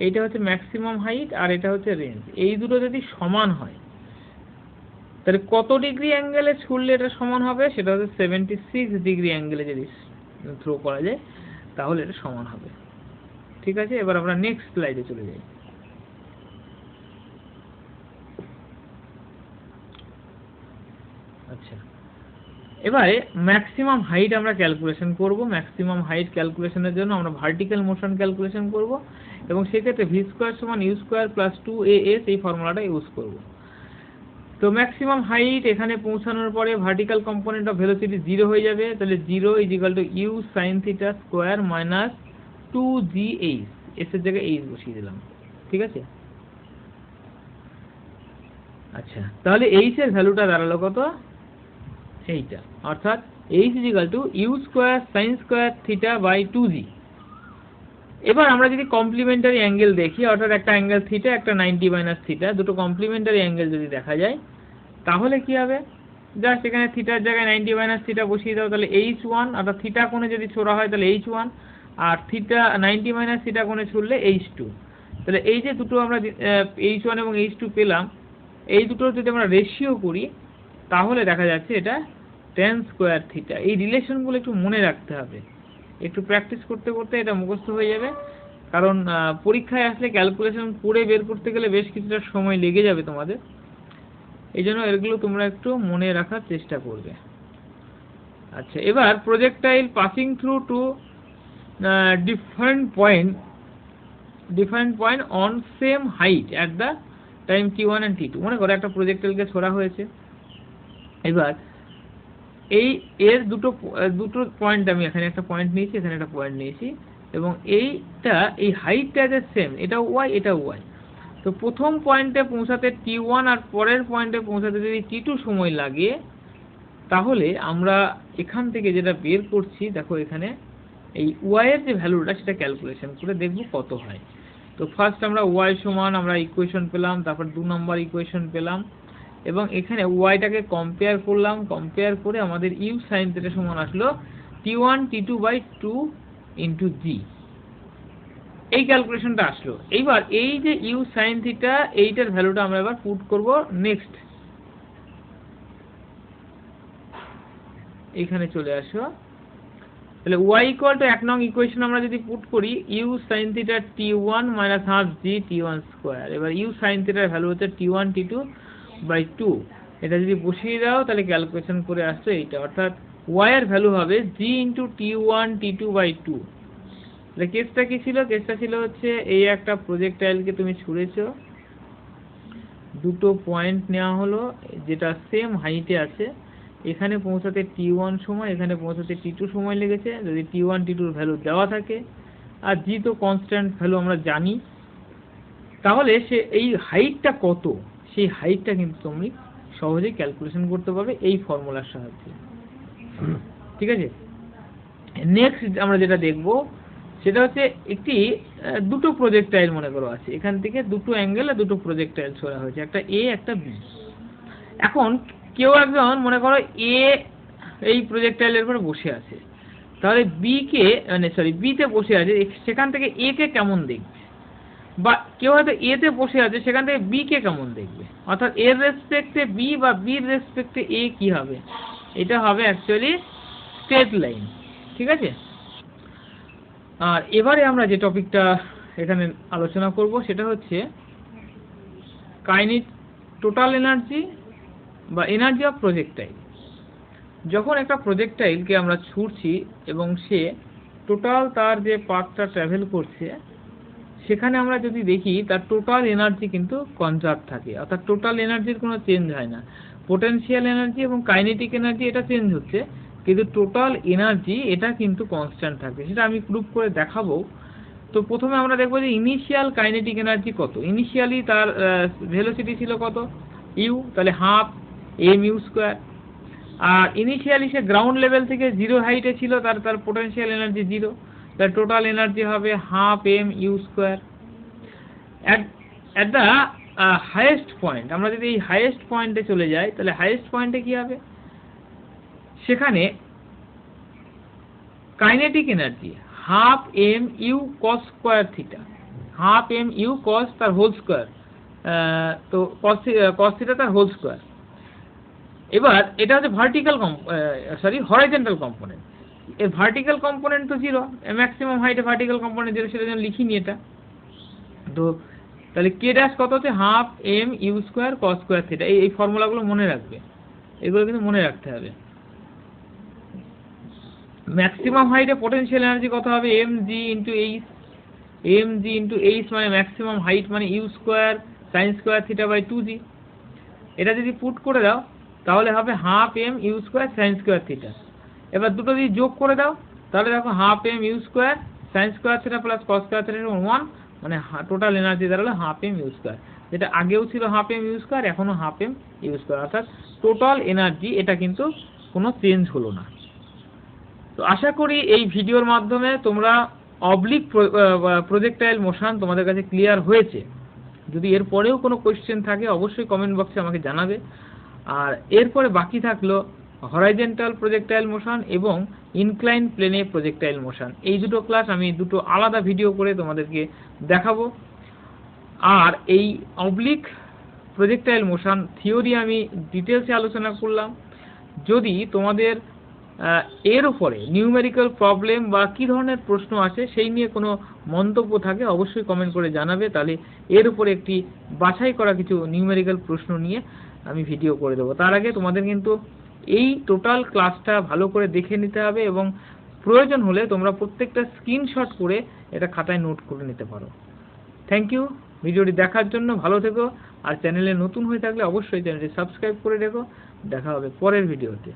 এইটা হচ্ছে ম্যাক্সিমাম হাইট আর এটা হচ্ছে রেঞ্জ, এই দুটো যদি সমান হয়, তাহলে কত ডিগ্রি অ্যাঙ্গেলে ছুড়লে এটা সমান হবে? সেটা হচ্ছে 76 ডিগ্রি অ্যাঙ্গেলে যদি থ্রো করা যায়, তাহলে এটা সমান হবে। ঠিক আছে, এবার আমরা নেক্সট স্লাইডে চলে যাই। আচ্ছা, এবারে ম্যাক্সিমাম হাইট আমরা ক্যালকুলেশন করব। ম্যাক্সিমাম হাইট ক্যালকুলেশনের জন্য আমরা ভার্টিক্যাল মোশন ক্যালকুলেশন করব, এবং সেক্ষেত্রে v² = u² + 2as এই ফর্মুলাটা ইউজ করব। তো ম্যাক্সিমাম হাইট এখানে পৌঁছানোর পরে ভার্টিক্যাল কম্পোনেন্ট অফ ভেলোসিটি 0 হয়ে যাবে, তাহলে 0 = u sin θ² - 2gh, s এর জায়গায় h বসিয়ে দিলাম। ঠিক আছে, আচ্ছা, তাহলে h এর ভ্যালুটা দাঁড়ালো কত? এইটা, অর্থাৎ h = u² sin² θ/2g। এবার আমরা যদি কমপ্লিমেন্টারি অ্যাঙ্গেল দেখি, অর্থাৎ একটা অ্যাঙ্গেল থিটা, একটা 90 - θ, দুটো কমপ্লিমেন্টারি অ্যাঙ্গেল যদি দেখা যায়, তাহলে কি হবে? জাস্ট এখানে থিটার জায়গায় 90 - θ বসিয়ে দাও, তাহলে h1, অর্থাৎ থিটা কোণে যদি ছোড়া হয় তাহলে h1, আর থিটা 90 - θ কোণে ছুড়লে h2। তাহলে এই যে দুটো আমরা h1 এবং h2 পেলাম, এই দুটোর যদি আমরা রেশিও করি, তাহলে দেখা যাচ্ছে এটা tan² θ। এই রিলেশনগুলো একটু মনে রাখতে হবে, একটু প্র্যাকটিস করতে করতে এটা মুখস্থ হয়ে যাবে, কারণ পরীক্ষায় আসলে ক্যালকুলেশন করে বের করতে গেলে বেশ কিছুটা সময় লেগে যাবে তোমাদের। এই জন্য এগুলো তোমরা একটু মনে রাখার চেষ্টা করবে। আচ্ছা, এবার projectile passing through two different point on same height at the time t1 and t2। মনে করো একটা প্রজেক্টাইলকে ছোড়া হয়েছে, এবার এর দুটো পয়েন্ট, আমি এখানে একটা পয়েন্ট নিয়েছি, এখানে একটা পয়েন্ট নিয়েছি, এবং এই হাইটটা যে সেম, এটাও y এটাও y। তো প্রথম পয়েন্টে পৌঁছাতে t1 আর পরের পয়েন্টে পৌঁছাতে যদি t2 সময় লাগে, তাহলে আমরা এখান থেকে যেটা বের করছি, দেখো এখানে এই y এর যে ভ্যালুটা সেটা ক্যালকুলেশন করে দেখব কত হয়। তো ফার্স্ট আমরা y সমান আমরা ইকুয়েশন পেলাম, তারপর 2 নম্বর ইকুয়েশন পেলাম, এবং এখানে y-টাকে কম্পেয়ার করলাম, কম্পেয়ার করে আমাদের u sin θ সমান আসলো t1 t2/2 × g। এই ক্যালকুলেশনটা আসলো। এইবার এই যে u sin θ, এইটার ভ্যালুটা আমরা এবার পুট করব নেক্সট। এখানে চলে আসো, তাহলে y = 1 নং ইকুয়েশন আমরা যদি পুট করি, u sin θ t1 - ½ g t1²। এবার u sin θ এর ভ্যালু হচ্ছে t1 t2/2। এটা যদি বসিয়ে দাও, তাহলে ক্যালকুলেশন করে আসছে এইটা, অর্থাৎ y এর ভ্যালু হবে g × t1 t2/2। তাহলে কেসটা কি ছিল? কেসটা ছিল হচ্ছে এই একটা প্রজেক্টাইলকে তুমি ছুঁড়েছো, দুটো পয়েন্ট নেওয়া হলো যেটা সেম হাইটে আছে, এখানে পৌঁছাতে t1 সময়, এখানে পৌঁছাতে t2 সময় লেগেছে। যদি t1 t2 এর ভ্যালু দেওয়া থাকে, আর g তো কনস্ট্যান্ট ভ্যালু আমরা জানি, তাহলে এই হাইটটা কত, সেই হাইটটা কিন্তু তুমি সহজেই ক্যালকুলেশন করতে পারবে এই ফর্মুলার সাহায্যে। ঠিক আছে, নেক্সট আমরা যেটা দেখব সেটা হচ্ছে একটি দুটো প্রজেক্টাইল মনে করো আছে, এখান থেকে দুটো অ্যাঙ্গেল আর দুটো প্রজেক্টাইল ছোড়া হয়েছে, একটা এ একটা বি। এখন কেউ একজন মনে করো এ এই প্রজেক্টাইলের উপর বসে আছে, তাহলে বি কে বিতে বসে আছে, সেখান থেকে এ কে কেমন দেখবে, বা কেউ হয়তো এ তে বসে আছে সেখান থেকে বি কে কেমন দেখবে, অর্থাৎ এর রেসপেক্টে বি বা বির রেসপেক্টে এ কি হবে, এটা হবে অ্যাকচুয়ালি স্ট্রেট লাইন। ঠিক আছে, আর এবারে আমরা যে টপিকটা এখানে আলোচনা করব সেটা হচ্ছে টোটাল এনার্জি বা এনার্জি অফ প্রজেক্টাইল। যখন একটা প্রজেক্টাইলকে আমরা ছুঁড়ছি এবং সে টোটাল তার যে পাথটা ট্রাভেল করছে সেখানে আমরা যদি দেখি তার টোটাল এনার্জি কিন্তু কনজার্ভ থাকে, অর্থাৎ টোটাল এনার্জির কোনো চেঞ্জ হয় না। পোটেনশিয়াল এনার্জি এবং কাইনেটিক এনার্জি এটা চেঞ্জ হচ্ছে, কিন্তু টোটাল এনার্জি এটা কিন্তু কনস্ট্যান্ট থাকে, সেটা আমি প্রুভ করে দেখাবো। তো প্রথমে আমরা দেখবো যে ইনিশিয়াল কাইনেটিক এনার্জি কত। ইনিশিয়ালি তার ভেলোসিটি ছিল কত, ইউ, তাহলে হাফ এম ইউ স্কোয়ার। আর ইনিশিয়ালি সে গ্রাউন্ড লেভেল থেকে জিরো হাইটে ছিল, তার পোটেনশিয়াল এনার্জি জিরো, তার টোটাল এনার্জি হবে half m u square. At the highest point, আমরা যদি এই হাইয়েস্ট পয়েন্টে চলে যাই তাহলে হাইয়েস্ট পয়েন্টে কি হবে, সেখানে kinetic energy half m u cos square theta, half m u cos তার হোল স্কোয়ার, তো কস থিটা তার হোল স্কোয়ার। এবার এটা হচ্ছে হরাইজন্টাল কম্পোনেন্ট। এর ভার্টিক্যাল কম্পোনেন্ট তো জিরো, ম্যাক্সিমাম হাইটে ভার্টিক্যাল কম্পোনেন্ট জিরো, সেটা যেন লিখিনি এটা। তো তাহলে কে ড্যাশ কত হচ্ছে half m u square cos square theta. এই ফর্মুলাগুলো মনে রাখবে, এগুলো কিন্তু মনে রাখতে হবে। ম্যাক্সিমাম হাইটে পোটেনশিয়াল এনার্জি কত হবে, m g into h, m g into h মানে ম্যাক্সিমাম হাইট মানে u square sine square theta by 2g। এটা যদি পুট করে দাও তাহলে হবে half m u square sine square theta. এবার দুটো যদি যোগ করে দাও তাহলে দেখো half m u square sine square theta plus cos square theta 1, মানে টোটাল এনার্জি দাঁড়ালো হাফ এম ইউ স্কোয়ার, যেটা আগেও ছিল হাফ এম ইউ স্কোয়ার, এখনো হাফ এম ইউ স্কোয়ার, অর্থাৎ টোটাল এনার্জি এটা কিন্তু কোনো চেঞ্জ হলো না। তো আশা করি এই ভিডিওর মাধ্যমে তোমরা অবলিক প্রজেক্টাইল মোশন তোমাদের কাছে ক্লিয়ার হয়েছে। যদি এর পরেও কোনো কোয়েশ্চেন থাকে অবশ্যই কমেন্ট বক্সে আমাকে জানাবে। আর এরপরে বাকি থাকলো হরাইজন্টাল প্রজেক্টাইল মোশন এবং ইনক্লাইন প্লেনে প্রজেক্টাইল মোশন। এই দুটো ক্লাস আমি দুটো আলাদা ভিডিও করে তোমাদেরকে দেখাবো। আর এই অবলিক প্রজেক্টাইল মোশন থিওরি আমি ডিটেলসে আলোচনা করলাম। যদি তোমাদের এর উপরে নিউমেরিক্যাল প্রবলেম বা কী ধরনের প্রশ্ন আছে সেই নিয়ে কোনো মন্তব্য থাকে অবশ্যই কমেন্ট করে জানাবে, তাহলে এর উপরে একটি বাছাই করা কিছু নিউমেরিক্যাল প্রশ্ন নিয়ে আমি ভিডিও করে দেবো। তার আগে তোমাদের কিন্তু এই টোটাল ক্লাসটা ভালো করে দেখে নিতে হবে এবং প্রয়োজন হলে তোমরা প্রত্যেকটা স্ক্রিনশট করে এটা খাতায় নোট করে নিতে পারো। থ্যাংক ইউ ভিডিওটি দেখার জন্য, ভালো থেকো। আর চ্যানেলে নতুন হয়ে থাকলে অবশ্যই চ্যানেলটি সাবস্ক্রাইব করে রেখো। দেখা হবে পরের ভিডিওতে।